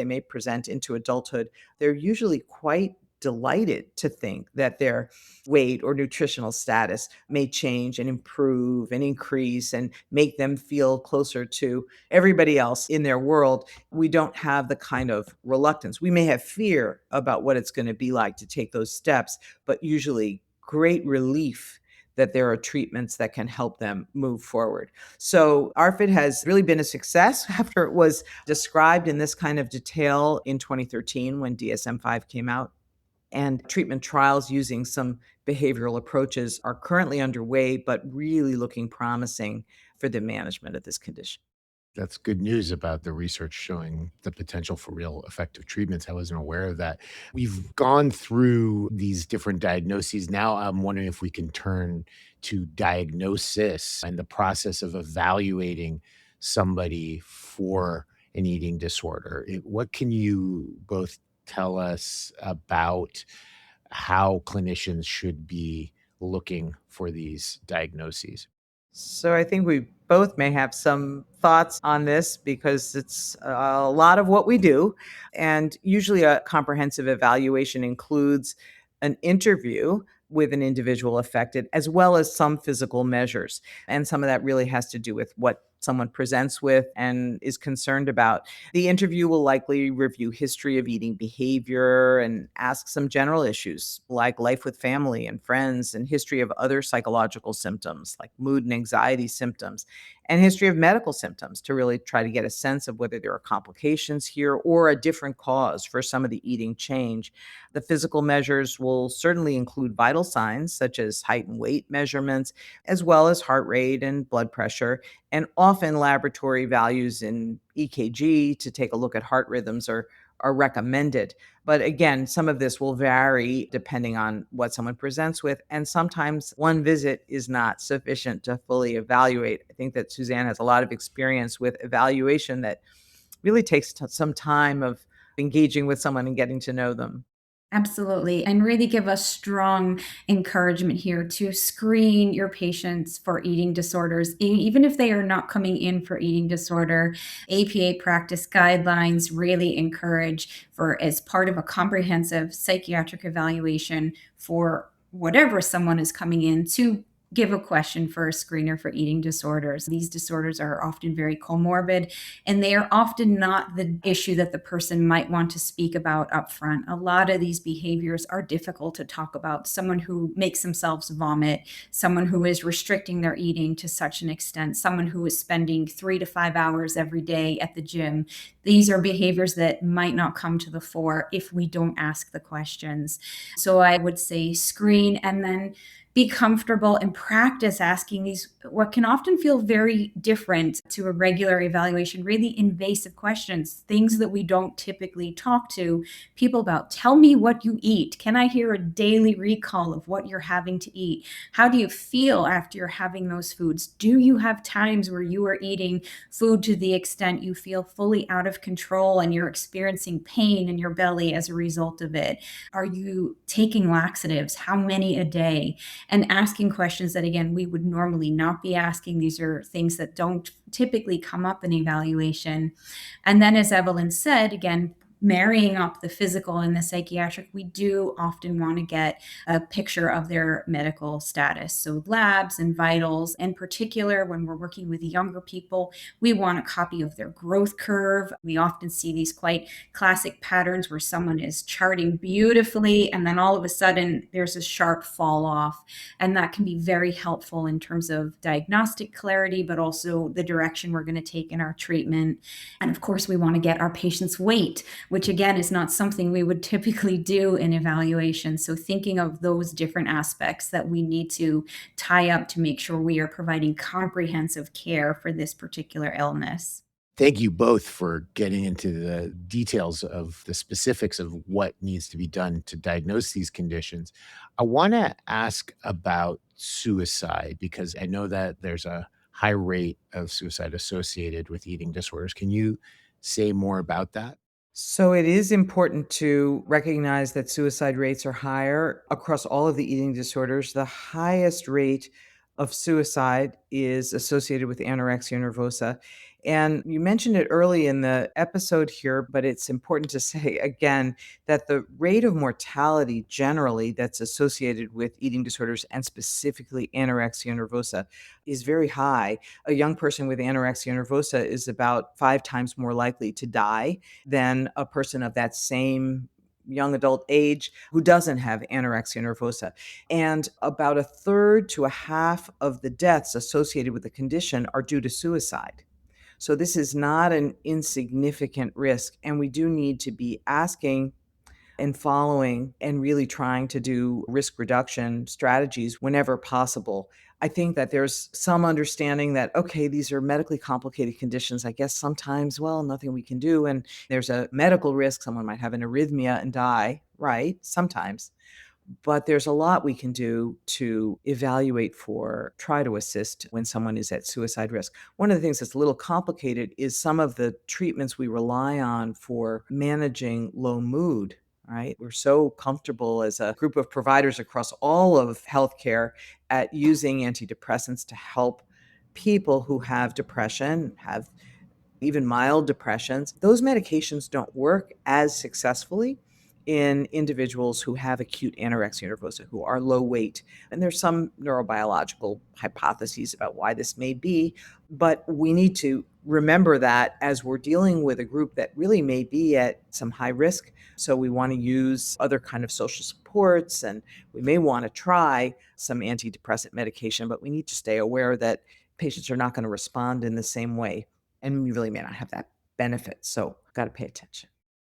may present into adulthood, they're usually quite delighted to think that their weight or nutritional status may change and improve and increase and make them feel closer to everybody else in their world. We don't have the kind of reluctance. We may have fear about what it's going to be like to take those steps, but usually great relief that there are treatments that can help them move forward. So ARFID has really been a success after it was described in this kind of detail in 2013 when DSM-5 came out. And treatment trials using some behavioral approaches are currently underway, but really looking promising for the management of this condition. That's good news about the research showing the potential for real effective treatments. I wasn't aware of that. We've gone through these different diagnoses. Now I'm wondering if we can turn to diagnosis and the process of evaluating somebody for an eating disorder. What can you both tell us about how clinicians should be looking for these diagnoses? So I think we both may have some thoughts on this because it's a lot of what we do. And usually a comprehensive evaluation includes an interview with an individual affected, as well as some physical measures. And some of that really has to do with what someone presents with and is concerned about. The interview will likely review history of eating behavior and ask some general issues like life with family and friends, and history of other psychological symptoms like mood and anxiety symptoms, and history of medical symptoms to really try to get a sense of whether there are complications here or a different cause for some of the eating change. The physical measures will certainly include vital signs such as height and weight measurements, as well as heart rate and blood pressure, and often laboratory values in EKG to take a look at heart rhythms are recommended. But again, some of this will vary depending on what someone presents with. And sometimes one visit is not sufficient to fully evaluate. I think that Suzanne has a lot of experience with evaluation that really takes some time of engaging with someone and getting to know them. Absolutely. And really give us strong encouragement here to screen your patients for eating disorders, even if they are not coming in for eating disorder. APA practice guidelines really encourage for as part of a comprehensive psychiatric evaluation for whatever someone is coming in to give a question for a screener for eating disorders. These disorders are often very comorbid, and they are often not the issue that the person might want to speak about upfront. A lot of these behaviors are difficult to talk about. Someone who makes themselves vomit, someone who is restricting their eating to such an extent, someone who is spending 3 to 5 hours every day at the gym. These are behaviors that might not come to the fore if we don't ask the questions. So I would say screen and then be comfortable and practice asking these, what can often feel very different to a regular evaluation, really invasive questions, things that we don't typically talk to people about. Tell me what you eat. Can I hear a daily recall of what you're having to eat? How do you feel after you're having those foods? Do you have times where you are eating food to the extent you feel fully out of control and you're experiencing pain in your belly as a result of it? Are you taking laxatives? How many a day? And asking questions that, again, we would normally not be asking. These are things that don't typically come up in evaluation. And then, as Evelyn said, again, marrying up the physical and the psychiatric, we do often want to get a picture of their medical status. So labs and vitals, in particular, when we're working with younger people, we want a copy of their growth curve. We often see these quite classic patterns where someone is charting beautifully, and then all of a sudden there's a sharp fall off. And that can be very helpful in terms of diagnostic clarity, but also the direction we're going to take in our treatment. And of course, we want to get our patient's weight, which again is not something we would typically do in evaluation. So thinking of those different aspects that we need to tie up to make sure we are providing comprehensive care for this particular illness. Thank you both for getting into the details of the specifics of what needs to be done to diagnose these conditions. I want to ask about suicide because I know that there's a high rate of suicide associated with eating disorders. Can you say more about that? So it is important to recognize that suicide rates are higher across all of the eating disorders. The highest rate of suicide is associated with anorexia nervosa. And you mentioned it early in the episode here, but it's important to say again that the rate of mortality generally that's associated with eating disorders and specifically anorexia nervosa is very high. A young person with anorexia nervosa is about 5 times more likely to die than a person of that same young adult age who doesn't have anorexia nervosa. And about a third to a half of the deaths associated with the condition are due to suicide. So this is not an insignificant risk. And we do need to be asking and following and really trying to do risk reduction strategies whenever possible. I think that there's some understanding that, okay, these are medically complicated conditions. I guess sometimes, well, nothing we can do. And there's a medical risk. Someone might have an arrhythmia and die, right? Sometimes. But there's a lot we can do to evaluate for, try to assist when someone is at suicide risk. One of the things that's a little complicated is some of the treatments we rely on for managing low mood, right? We're so comfortable as a group of providers across all of healthcare at using antidepressants to help people who have depression, have even mild depressions. Those medications don't work as successfully in individuals who have acute anorexia nervosa, who are low weight. And there's some neurobiological hypotheses about why this may be, but we need to remember that as we're dealing with a group that really may be at some high risk. So we want to use other kind of social supports, and we may want to try some antidepressant medication, but we need to stay aware that patients are not going to respond in the same way, and we really may not have that benefit. So got to pay attention.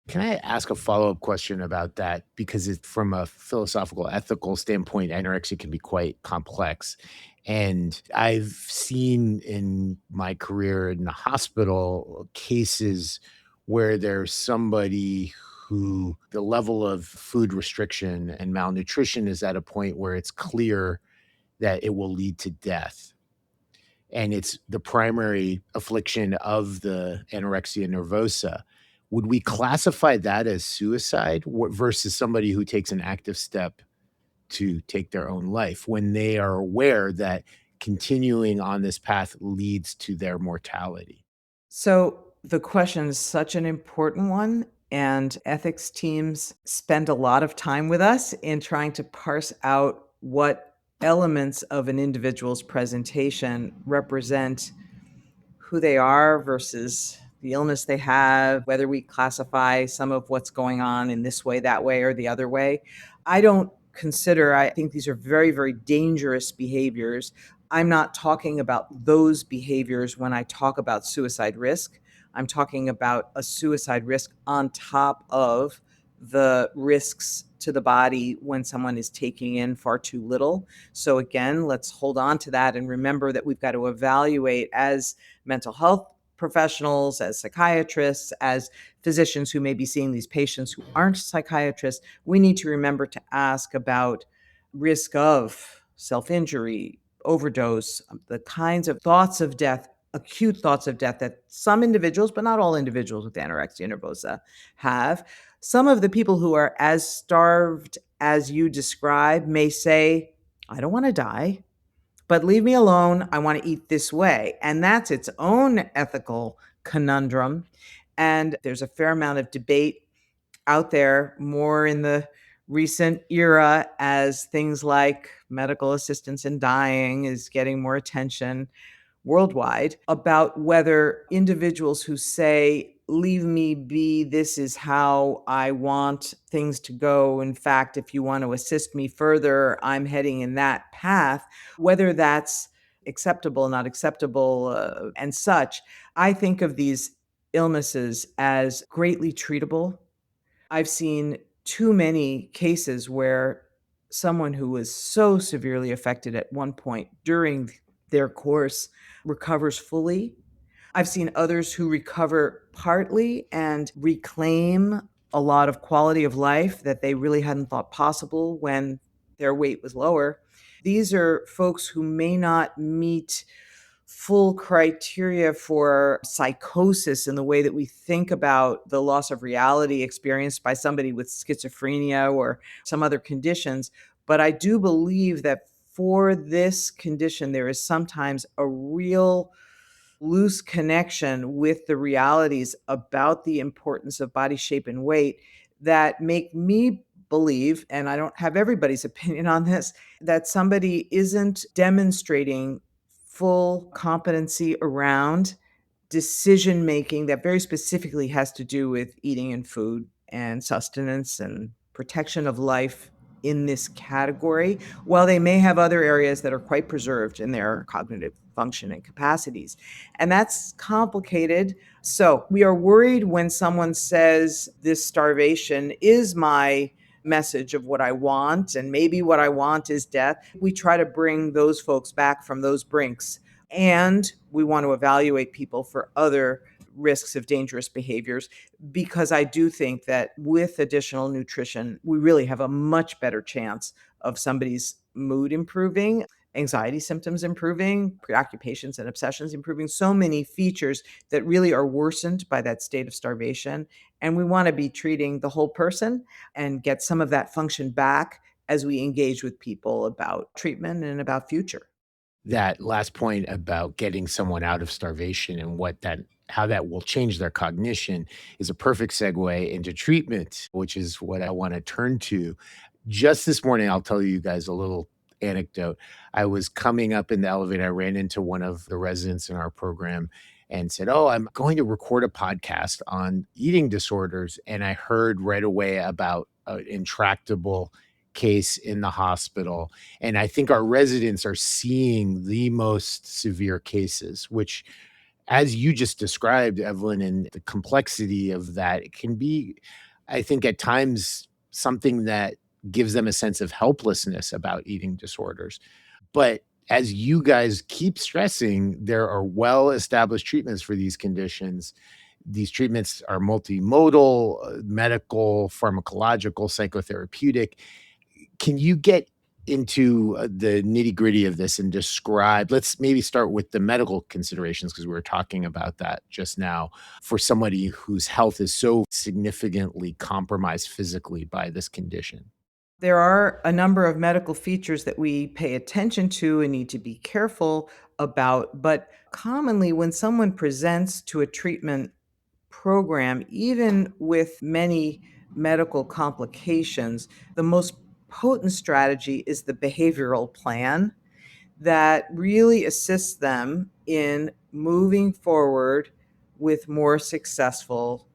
Can I ask a follow-up question about that? Because it's from a philosophical, ethical standpoint, anorexia can be quite complex. And I've seen in my career in the hospital cases where there's somebody who the level of food restriction and malnutrition is at a point where it's clear that it will lead to death. And it's the primary affliction of the anorexia nervosa. Would we classify that as suicide versus somebody who takes an active step to take their own life when they are aware that continuing on this path leads to their mortality? So the question is such an important one, and ethics teams spend a lot of time with us in trying to parse out what elements of an individual's presentation represent who they are versus the illness they have, whether we classify some of what's going on in this way, that way, or the other way. I think these are very, very dangerous behaviors. I'm not talking about those behaviors when I talk about suicide risk. I'm talking about a suicide risk on top of the risks to the body when someone is taking in far too little. So again, let's hold on to that and remember that we've got to evaluate as mental health professionals, as psychiatrists, as physicians who may be seeing these patients who aren't psychiatrists. We need to remember to ask about risk of self-injury, overdose, the kinds of thoughts of death, acute thoughts of death that some individuals, but not all individuals with anorexia nervosa have. Some of the people who are as starved as you describe may say, I don't want to die, but leave me alone. I want to eat this way. And that's its own ethical conundrum. And there's a fair amount of debate out there, more in the recent era, as things like medical assistance in dying is getting more attention worldwide, about whether individuals who say, leave me be, this is how I want things to go. In fact, if you want to assist me further, I'm heading in that path, whether that's acceptable, not acceptable, and such. I think of these illnesses as greatly treatable. I've seen too many cases where someone who was so severely affected at one point during their course recovers fully. I've seen others who recover partly and reclaim a lot of quality of life that they really hadn't thought possible when their weight was lower. These are folks who may not meet full criteria for psychosis in the way that we think about the loss of reality experienced by somebody with schizophrenia or some other conditions. But I do believe that for this condition, there is sometimes a real loose connection with the realities about the importance of body shape and weight that make me believe, and I don't have everybody's opinion on this, that somebody isn't demonstrating full competency around decision making that very specifically has to do with eating and food and sustenance and protection of life in this category, while they may have other areas that are quite preserved in their cognitive function and capacities. And that's complicated. So we are worried when someone says this starvation is my message of what I want, and maybe what I want is death. We try to bring those folks back from those brinks. And we want to evaluate people for other risks of dangerous behaviors, because I do think that with additional nutrition, we really have a much better chance of somebody's mood improving, anxiety symptoms improving, preoccupations and obsessions improving, so many features that really are worsened by that state of starvation. And we want to be treating the whole person and get some of that function back as we engage with people about treatment and about future. That last point about getting someone out of starvation and how that will change their cognition is a perfect segue into treatment, which is what I want to turn to. Just this morning, I'll tell you guys a little anecdote. I was coming up in the elevator. I ran into one of the residents in our program and said, "Oh, I'm going to record a podcast on eating disorders." And I heard right away about an intractable case in the hospital. And I think our residents are seeing the most severe cases, which, as you just described, Evelyn, and the complexity of that, it can be, I think, at times something that gives them a sense of helplessness about eating disorders. But as you guys keep stressing, there are well-established treatments for these conditions. These treatments are multimodal, medical, pharmacological, psychotherapeutic. Can you get into the nitty-gritty of this and describe, let's maybe start with the medical considerations, because we were talking about that just now, for somebody whose health is so significantly compromised physically by this condition? There are a number of medical features that we pay attention to and need to be careful about, but commonly when someone presents to a treatment program, even with many medical complications, the most potent strategy is the behavioral plan that really assists them in moving forward with more successful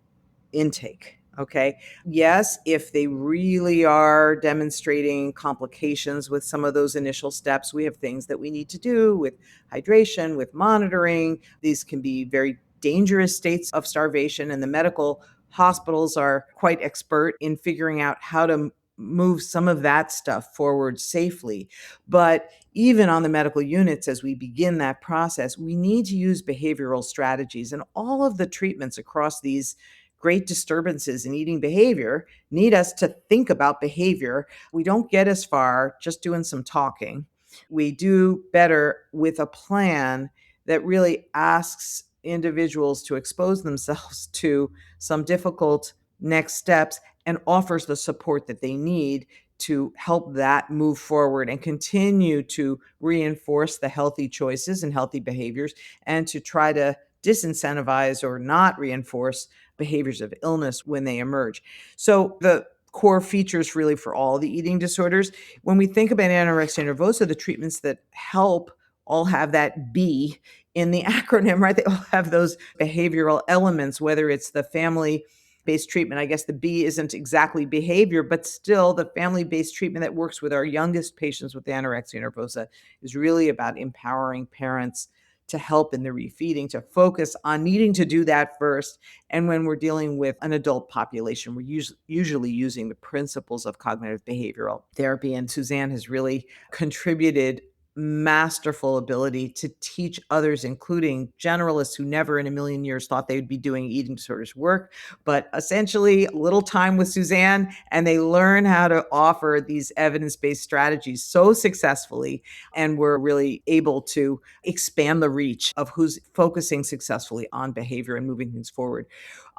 intake. Okay. Yes, if they really are demonstrating complications with some of those initial steps, we have things that we need to do with hydration, with monitoring. These can be very dangerous states of starvation, and the medical hospitals are quite expert in figuring out how to move some of that stuff forward safely. But even on the medical units, as we begin that process, we need to use behavioral strategies, and all of the treatments across these great disturbances in eating behavior need us to think about behavior. We don't get as far just doing some talking. We do better with a plan that really asks individuals to expose themselves to some difficult next steps and offers the support that they need to help that move forward and continue to reinforce the healthy choices and healthy behaviors, and to try to disincentivize or not reinforce behaviors of illness when they emerge. So the core features really for all the eating disorders, when we think about anorexia nervosa, the treatments that help all have that B in the acronym, right? They all have those behavioral elements, whether it's the family based treatment. I guess the B isn't exactly behavior, but still the family based treatment that works with our youngest patients with anorexia nervosa is really about empowering parents to help in the refeeding, to focus on needing to do that first. And when we're dealing with an adult population, we're usually using the principles of cognitive behavioral therapy. And Suzanne has really contributed masterful ability to teach others, including generalists who never in a million years thought they would be doing eating disorders work, but essentially a little time with Suzanne, and they learn how to offer these evidence-based strategies so successfully. And we're really able to expand the reach of who's focusing successfully on behavior and moving things forward.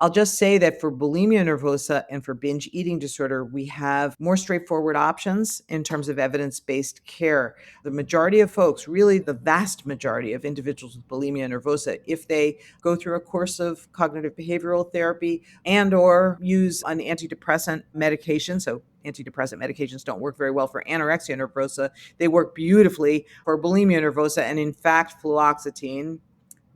I'll just say that for bulimia nervosa and for binge eating disorder, we have more straightforward options in terms of evidence-based care. The majority of folks, really the vast majority of individuals with bulimia nervosa, if they go through a course of cognitive behavioral therapy and or use an antidepressant medication, so antidepressant medications don't work very well for anorexia nervosa, they work beautifully for bulimia nervosa. And in fact, fluoxetine,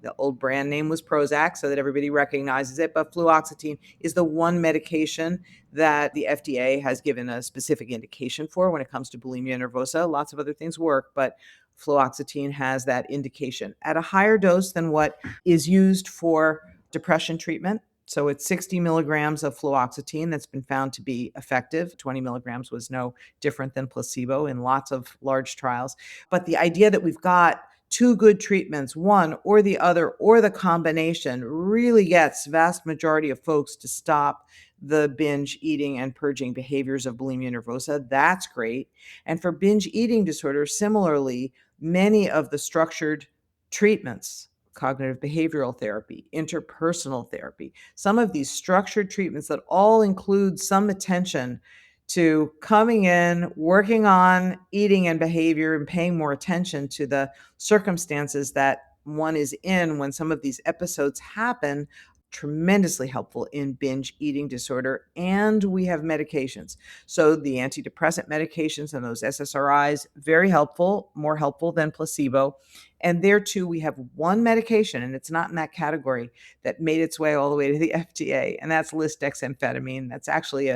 the old brand name was Prozac, so that everybody recognizes it, but fluoxetine is the one medication that the FDA has given a specific indication for when it comes to bulimia nervosa. Lots of other things work, but fluoxetine has that indication at a higher dose than what is used for depression treatment. So it's 60 milligrams of fluoxetine that's been found to be effective. 20 milligrams was no different than placebo in lots of large trials. But the idea that we've got two good treatments, one or the other or the combination, really gets vast majority of folks to stop the binge eating and purging behaviors of bulimia nervosa. That's great. And for binge eating disorder, similarly, many of the structured treatments, cognitive behavioral therapy, interpersonal therapy, some of these structured treatments that all include some attention to coming in, working on eating and behavior, and paying more attention to the circumstances that one is in when some of these episodes happen, tremendously helpful in binge eating disorder. And we have medications. So the antidepressant medications and those SSRIs, very helpful, more helpful than placebo. And there too, we have one medication, and it's not in that category, that made its way all the way to the FDA, and that's lisdexamfetamine. That's actually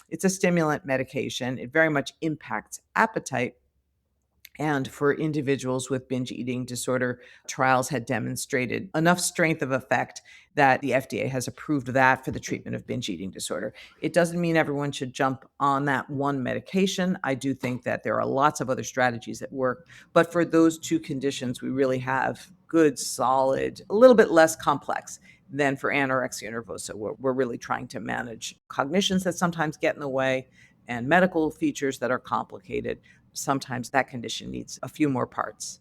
it's a stimulant medication. It very much impacts appetite. And for individuals with binge eating disorder, trials had demonstrated enough strength of effect that the FDA has approved that for the treatment of binge eating disorder. It doesn't mean everyone should jump on that one medication. I do think that there are lots of other strategies that work. But for those two conditions, we really have good, solid, a little bit less complex than for anorexia nervosa. We're really trying to manage cognitions that sometimes get in the way and medical features that are complicated. Sometimes that condition needs a few more parts.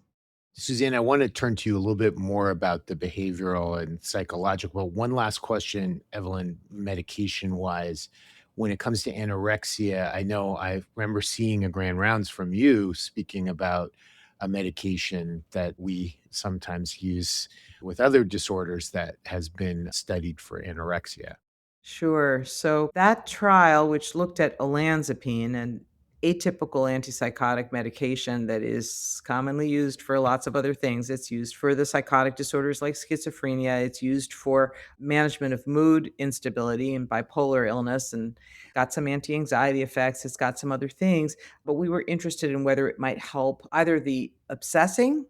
Suzanne, I want to turn to you a little bit more about the behavioral and psychological. One last question, Evelyn, medication wise. When it comes to anorexia, I know I remember seeing a grand rounds from you speaking about a medication that we sometimes use with other disorders that has been studied for anorexia. Sure. So that trial, which looked at olanzapine, and atypical antipsychotic medication that is commonly used for lots of other things. It's used for the psychotic disorders like schizophrenia. It's used for management of mood instability and bipolar illness, and got some anti-anxiety effects. It's got some other things, but we were interested in whether it might help either the obsessing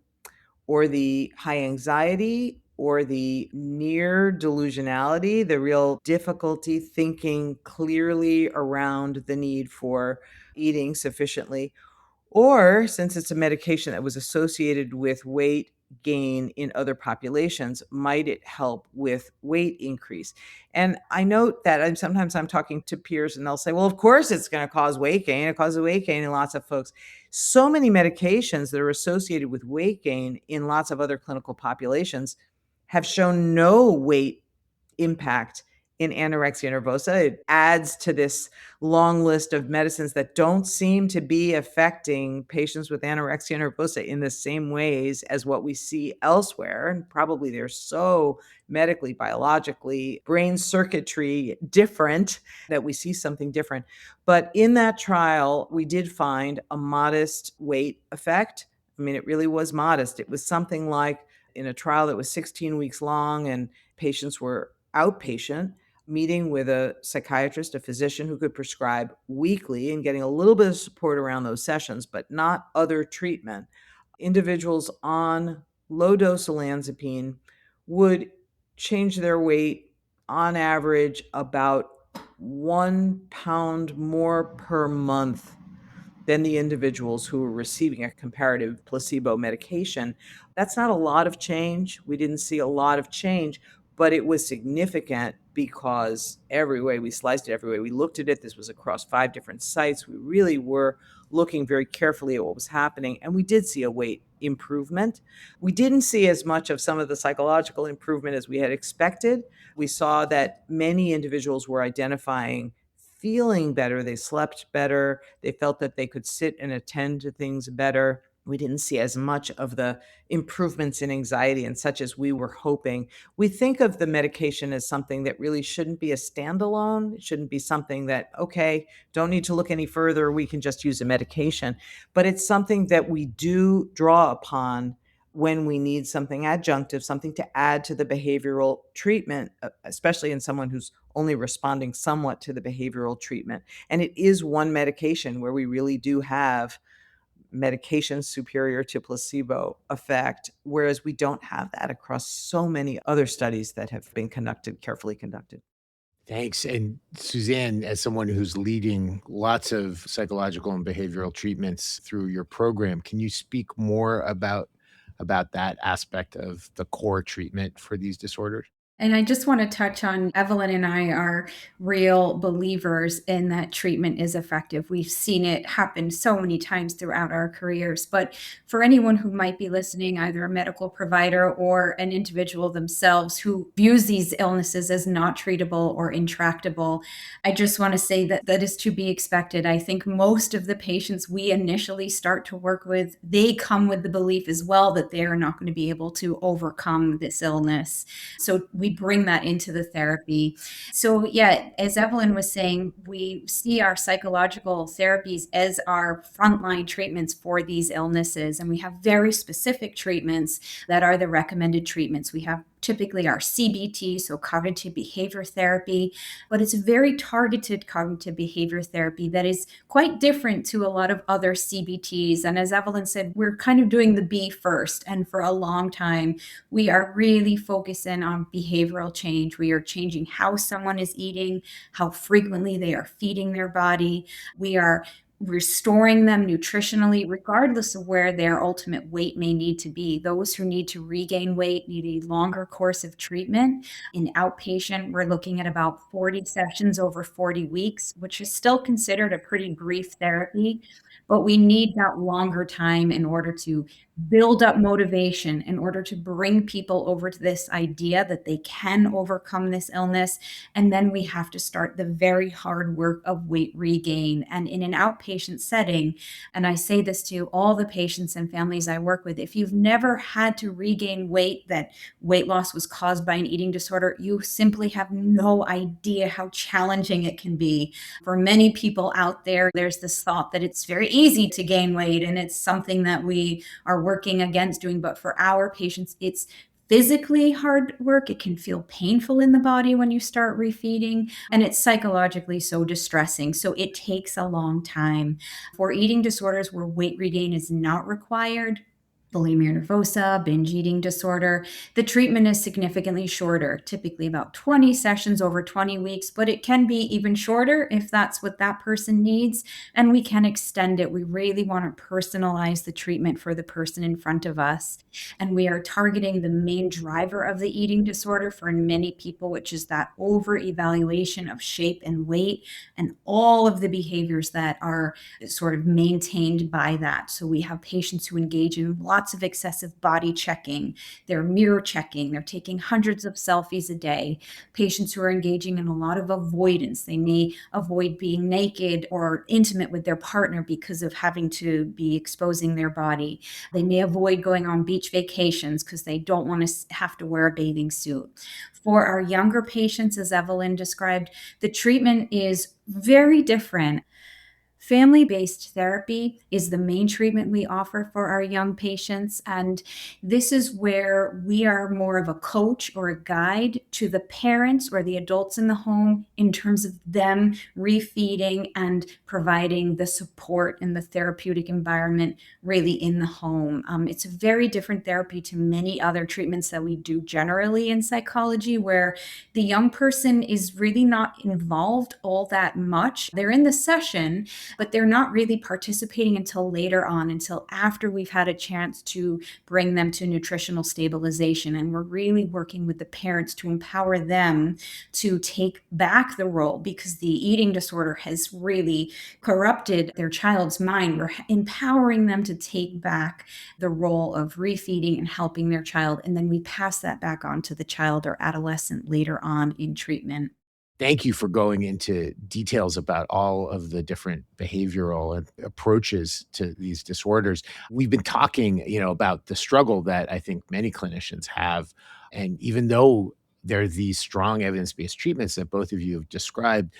or the high anxiety or the near delusionality, the real difficulty thinking clearly around the need for eating sufficiently, or since it's a medication that was associated with weight gain in other populations, might it help with weight increase? And I note that sometimes I'm talking to peers and they'll say, well, of course it's going to cause weight gain. It causes weight gain in lots of folks. So many medications that are associated with weight gain in lots of other clinical populations have shown no weight impact in anorexia nervosa. It adds to this long list of medicines that don't seem to be affecting patients with anorexia nervosa in the same ways as what we see elsewhere. And probably they're so medically, biologically, brain circuitry different that we see something different. But in that trial, we did find a modest weight effect. I mean, it really was modest. It was something like in a trial that was 16 weeks long and patients were outpatient, meeting with a psychiatrist, a physician who could prescribe weekly and getting a little bit of support around those sessions, but not other treatment. Individuals on low dose olanzapine would change their weight on average about 1 pound more per month than the individuals who were receiving a comparative placebo medication. That's not a lot of change. We didn't see a lot of change, but it was significant because every way we sliced it, every way we looked at it, this was across 5 different sites. We really were looking very carefully at what was happening, and we did see a weight improvement. We didn't see as much of some of the psychological improvement as we had expected. We saw that many individuals were identifying feeling better. They slept better. They felt that they could sit and attend to things better. We didn't see as much of the improvements in anxiety and such as we were hoping. We think of the medication as something that really shouldn't be a standalone. It shouldn't be something that, okay, don't need to look any further. We can just use a medication. But it's something that we do draw upon when we need something adjunctive, something to add to the behavioral treatment, especially in someone who's only responding somewhat to the behavioral treatment. And it is one medication where we really do have medication superior to placebo effect, whereas we don't have that across so many other studies that have been conducted, carefully conducted. Thanks. And Suzanne, as someone who's leading lots of psychological and behavioral treatments through your program, can you speak more about that aspect of the core treatment for these disorders? And I just want to touch on Evelyn and I are real believers in that treatment is effective. We've seen it happen so many times throughout our careers. But for anyone who might be listening, either a medical provider or an individual themselves who views these illnesses as not treatable or intractable, I just want to say that that is to be expected. I think most of the patients we initially start to work with, they come with the belief as well that they are not going to be able to overcome this illness. So we bring that into the therapy. So yeah, as Evelyn was saying, we see our psychological therapies as our frontline treatments for these illnesses. And we have very specific treatments that are the recommended treatments. We have typically our CBT, so cognitive behavior therapy, but it's very targeted cognitive behavior therapy that is quite different to a lot of other CBTs. And as Evelyn said, we're kind of doing the B first. And for a long time, we are really focusing on behavioral change. We are changing how someone is eating, how frequently they are feeding their body. We are restoring them nutritionally, regardless of where their ultimate weight may need to be. Those who need to regain weight need a longer course of treatment. In outpatient, we're looking at about 40 sessions over 40 weeks, which is still considered a pretty brief therapy, but we need that longer time in order to build up motivation in order to bring people over to this idea that they can overcome this illness. And then we have to start the very hard work of weight regain. And in an outpatient setting, and I say this to all the patients and families I work with, if you've never had to regain weight, that weight loss was caused by an eating disorder, you simply have no idea how challenging it can be. For many people out there, there's this thought that it's very easy to gain weight and it's something that we are working against doing. But for our patients, it's physically hard work. It can feel painful in the body when you start refeeding, and it's psychologically so distressing. So it takes a long time. For eating disorders where weight regain is not required, bulimia nervosa, binge eating disorder, the treatment is significantly shorter, typically about 20 sessions over 20 weeks, but it can be even shorter if that's what that person needs, and we can extend it. We really want to personalize the treatment for the person in front of us, and we are targeting the main driver of the eating disorder for many people, which is that over-evaluation of shape and weight and all of the behaviors that are sort of maintained by that. So we have patients who engage in lots of excessive body checking, they're mirror checking, they're taking hundreds of selfies a day, patients who are engaging in a lot of avoidance. They may avoid being naked or intimate with their partner because of having to be exposing their body. They may avoid going on beach vacations because they don't want to have to wear a bathing suit. For our younger patients, as Evelyn described, the treatment is very different. Family-based therapy is the main treatment we offer for our young patients. And this is where we are more of a coach or a guide to the parents or the adults in the home in terms of them refeeding and providing the support and the therapeutic environment really in the home. It's a very different therapy to many other treatments that we do generally in psychology, where the young person is really not involved all that much. They're in the session, but they're not really participating until later on, until after we've had a chance to bring them to nutritional stabilization. And we're really working with the parents to empower them to take back the role, because the eating disorder has really corrupted their child's mind. We're empowering them to take back the role of refeeding and helping their child. And then we pass that back on to the child or adolescent later on in treatment. Thank you for going into details about all of the different behavioral and approaches to these disorders. We've been talking, about the struggle that I think many clinicians have. And even though there are these strong evidence-based treatments that both of you have described,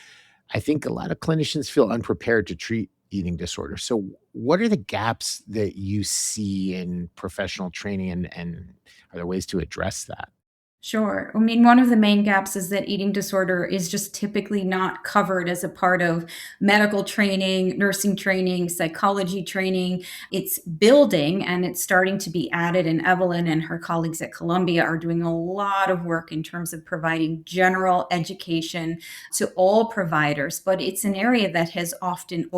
I think a lot of clinicians feel unprepared to treat eating disorders. So what are the gaps that you see in professional training, and are there ways to address that? Sure. I mean, one of the main gaps is that eating disorder is just typically not covered as a part of medical training, nursing training, psychology training. It's building and it's starting to be added. And Evelyn and her colleagues at Columbia are doing a lot of work in terms of providing general education to all providers. But it's an area that has often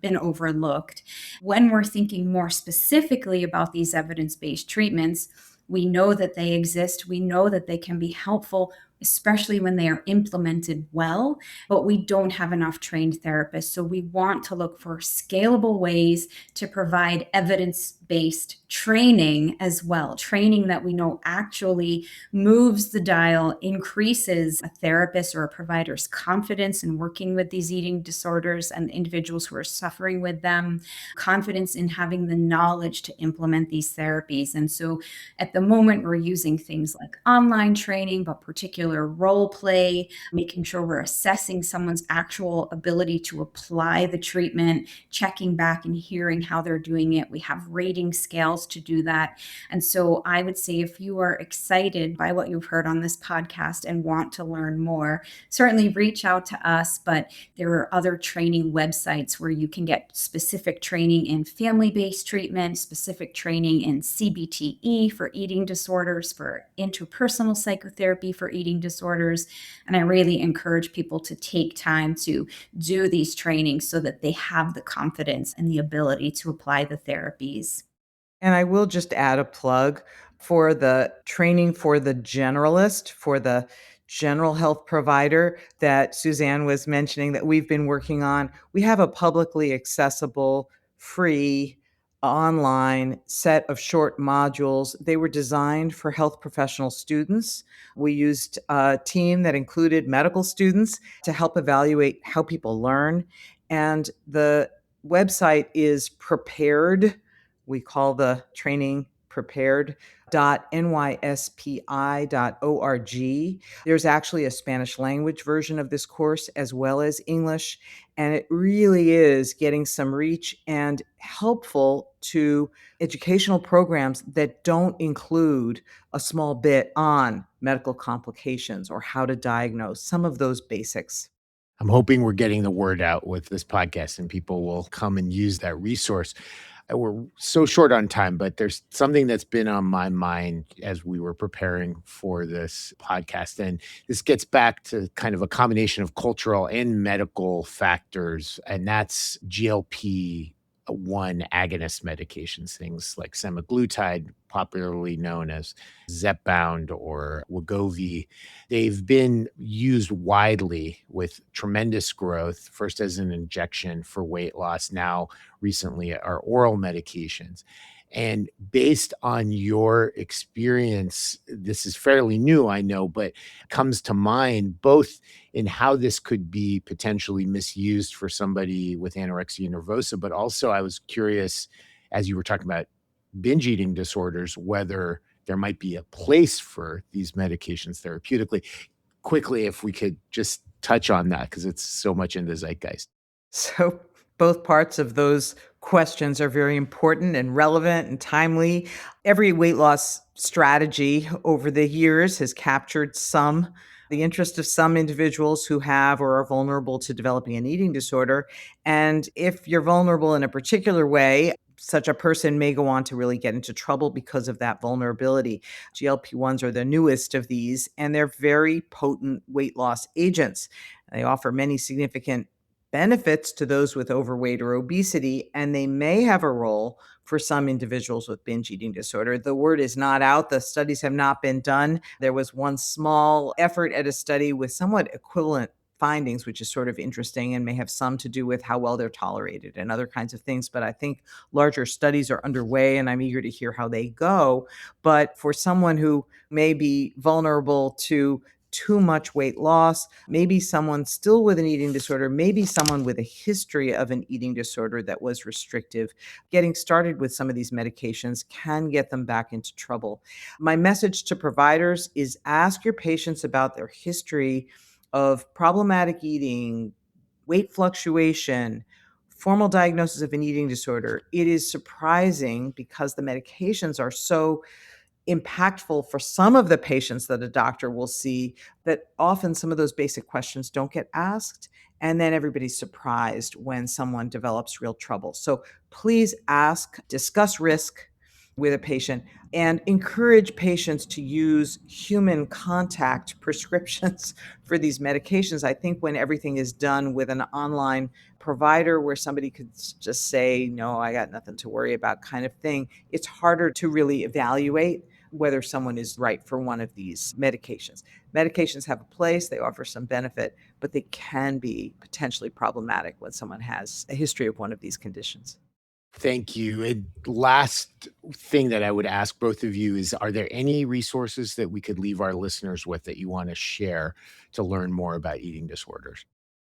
been overlooked. When we're thinking more specifically about these evidence-based treatments, we know that they exist. We know that they can be helpful, especially when they are implemented well, but we don't have enough trained therapists. So we want to look for scalable ways to provide evidence-based training as well. Training that we know actually moves the dial, increases a therapist or a provider's confidence in working with these eating disorders and individuals who are suffering with them, confidence in having the knowledge to implement these therapies. And so at the moment, we're using things like online training, but particular role play, making sure we're assessing someone's actual ability to apply the treatment, checking back and hearing how they're doing it. We have rating scales to do that. And so I would say, if you are excited by what you've heard on this podcast and want to learn more, certainly reach out to us. But there are other training websites where you can get specific training in family-based treatment, specific training in CBTE for eating disorders, for interpersonal psychotherapy for eating disorders. And I really encourage people to take time to do these trainings so that they have the confidence and the ability to apply the therapies. And I will just add a plug for the training for the generalist, for the general health provider that Suzanne was mentioning that we've been working on. We have a publicly accessible, free online set of short modules. They were designed for health professional students. We used a team that included medical students to help evaluate how people learn. And the website is prepared. We call the training prepared.nyspi.org. There's actually a Spanish language version of this course as well as English. And it really is getting some reach and helpful to educational programs that don't include a small bit on medical complications or how to diagnose some of those basics. I'm hoping we're getting the word out with this podcast and people will come and use that resource. We're so short on time, but there's something that's been on my mind as we were preparing for this podcast. And this gets back to kind of a combination of cultural and medical factors, and that's GLP-1 agonist medications, things like semaglutide, popularly known as Zepbound or Wegovy. They've been used widely with tremendous growth, first as an injection for weight loss, now recently are oral medications. And based on your experience, this is fairly new, I know, but comes to mind both in how this could be potentially misused for somebody with anorexia nervosa, but also I was curious, as you were talking about binge eating disorders, whether there might be a place for these medications therapeutically. Quickly, if we could just touch on that, because it's so much in the zeitgeist. So, both parts of those questions are very important and relevant and timely. Every weight loss strategy over the years has captured the interest of some individuals who have or are vulnerable to developing an eating disorder. And if you're vulnerable in a particular way, such a person may go on to really get into trouble because of that vulnerability. GLP-1s are the newest of these, and they're very potent weight loss agents. They offer many significant benefits to those with overweight or obesity, and they may have a role for some individuals with binge eating disorder. The word is not out. The studies have not been done. There was one small effort at a study with somewhat equivalent findings, which is sort of interesting and may have some to do with how well they're tolerated and other kinds of things. But I think larger studies are underway, and I'm eager to hear how they go. But for someone who may be vulnerable to too much weight loss, maybe someone still with an eating disorder, maybe someone with a history of an eating disorder that was restrictive, getting started with some of these medications can get them back into trouble. My message to providers is ask your patients about their history of problematic eating, weight fluctuation, formal diagnosis of an eating disorder. It is surprising because the medications are so impactful for some of the patients that a doctor will see that often some of those basic questions don't get asked. And then everybody's surprised when someone develops real trouble. So please ask, discuss risk with a patient, and encourage patients to use human contact prescriptions for these medications. I think when everything is done with an online provider where somebody could just say, no, I got nothing to worry about kind of thing, it's harder to really evaluate whether someone is right for one of these medications. Medications have a place, they offer some benefit, but they can be potentially problematic when someone has a history of one of these conditions. Thank you. And last thing that I would ask both of you is, are there any resources that we could leave our listeners with that you want to share to learn more about eating disorders?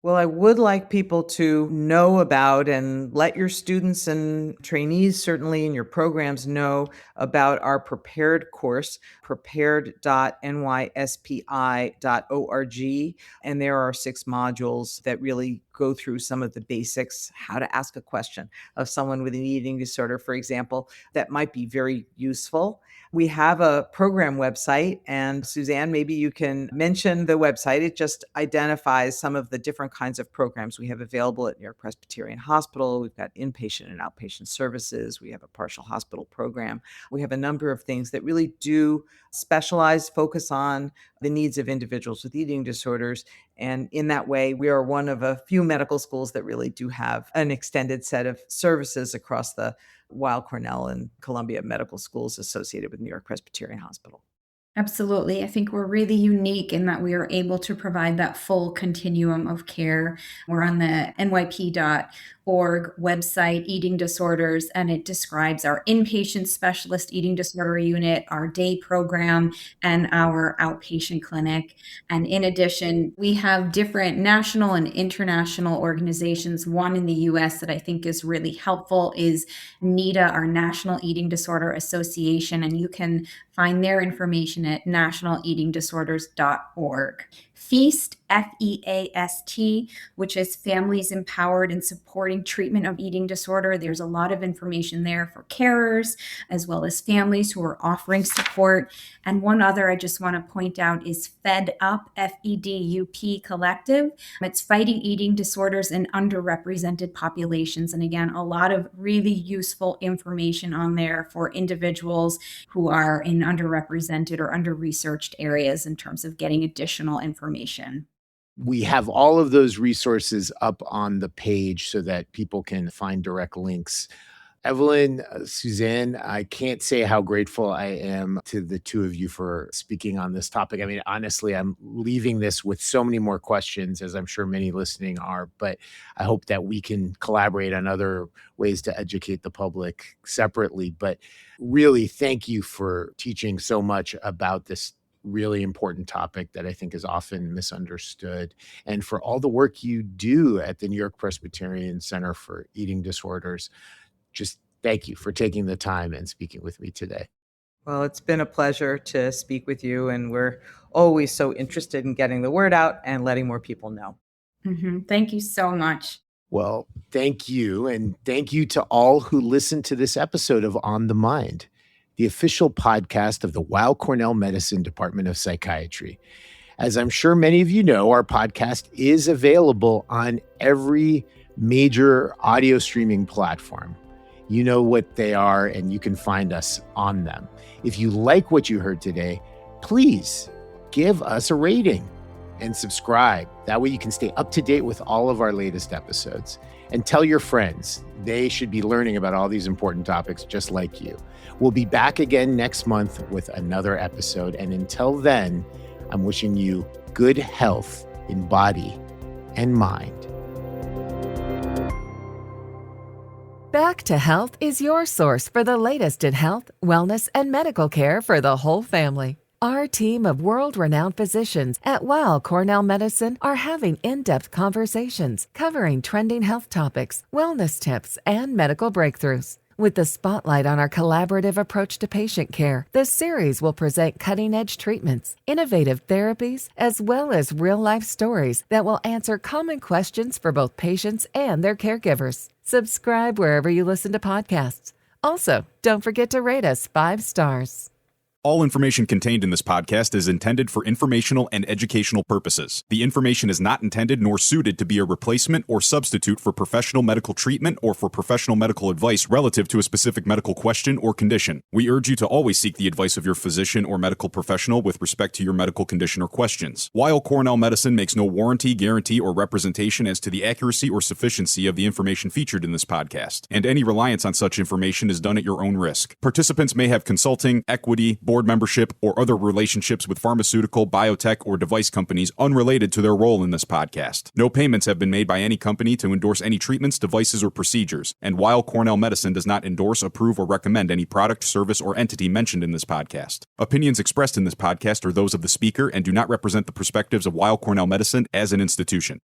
Well, I would like people to know about and let your students and trainees, certainly in your programs, know about our prepared course, prepared.nyspi.org. And there are 6 modules that really go through some of the basics, how to ask a question of someone with an eating disorder, for example, that might be very useful. We have a program website, and Suzanne, maybe you can mention the website. It just identifies some of the different kinds of programs we have available at NewYork-Presbyterian Hospital. We've got inpatient and outpatient services. We have a partial hospital program. We have a number of things that really do specialize, focus on the needs of individuals with eating disorders. And in that way, we are one of a few medical schools that really do have an extended set of services across the Weill, Cornell, and Columbia medical schools associated with New York Presbyterian Hospital. Absolutely. I think we're really unique in that we are able to provide that full continuum of care. We're on the NYP.org website, Eating Disorders, and it describes our inpatient specialist eating disorder unit, our day program, and our outpatient clinic. And in addition, we have different national and international organizations. One in the US that I think is really helpful is NEDA, our National Eating Disorder Association, and you can find their information at nationaleatingdisorders.org. FEAST, FEAST, which is Families Empowered in Supporting Treatment of Eating Disorder. There's a lot of information there for carers as well as families who are offering support. And one other I just want to point out is Fed Up, FEDUP Collective. It's fighting eating disorders in underrepresented populations. And again, a lot of really useful information on there for individuals who are in underrepresented or under-researched areas in terms of getting additional information. We have all of those resources up on the page so that people can find direct links. Evelyn, Suzanne, I can't say how grateful I am to the two of you for speaking on this topic. I mean, honestly, I'm leaving this with so many more questions, as I'm sure many listening are, but I hope that we can collaborate on other ways to educate the public separately. But really, thank you for teaching so much about this really important topic that I think is often misunderstood, and for all the work you do at the New York-Presbyterian Center for Eating Disorders. Just thank you for taking the time and speaking with me today. Well, it's been a pleasure to speak with you, and we're always so interested in getting the word out and letting more people know. Thank you so much. Well, thank you. And thank you to all who listened to this episode of On the Mind, the official podcast of the Weill Cornell Medicine Department of Psychiatry. As I'm sure many of you know, our podcast is available on every major audio streaming platform. You know what they are, and you can find us on them. If you like what you heard today, please give us a rating and subscribe. That way you can stay up to date with all of our latest episodes. And tell your friends. They should be learning about all these important topics just like you. We'll be back again next month with another episode. And until then, I'm wishing you good health in body and mind. Back to Health is your source for the latest in health, wellness, and medical care for the whole family. Our team of world-renowned physicians at Weill Cornell Medicine are having in-depth conversations covering trending health topics, wellness tips, and medical breakthroughs. With the spotlight on our collaborative approach to patient care, the series will present cutting-edge treatments, innovative therapies, as well as real-life stories that will answer common questions for both patients and their caregivers. Subscribe wherever you listen to podcasts. Also, don't forget to rate us 5 stars. All information contained in this podcast is intended for informational and educational purposes. The information is not intended nor suited to be a replacement or substitute for professional medical treatment or for professional medical advice relative to a specific medical question or condition. We urge you to always seek the advice of your physician or medical professional with respect to your medical condition or questions. Weill Cornell Medicine makes no warranty, guarantee, or representation as to the accuracy or sufficiency of the information featured in this podcast, and any reliance on such information is done at your own risk. Participants may have consulting, equity, board membership, or other relationships with pharmaceutical, biotech, or device companies unrelated to their role in this podcast. No payments have been made by any company to endorse any treatments, devices, or procedures, and Weill Cornell Medicine does not endorse, approve, or recommend any product, service, or entity mentioned in this podcast. Opinions expressed in this podcast are those of the speaker and do not represent the perspectives of Weill Cornell Medicine as an institution.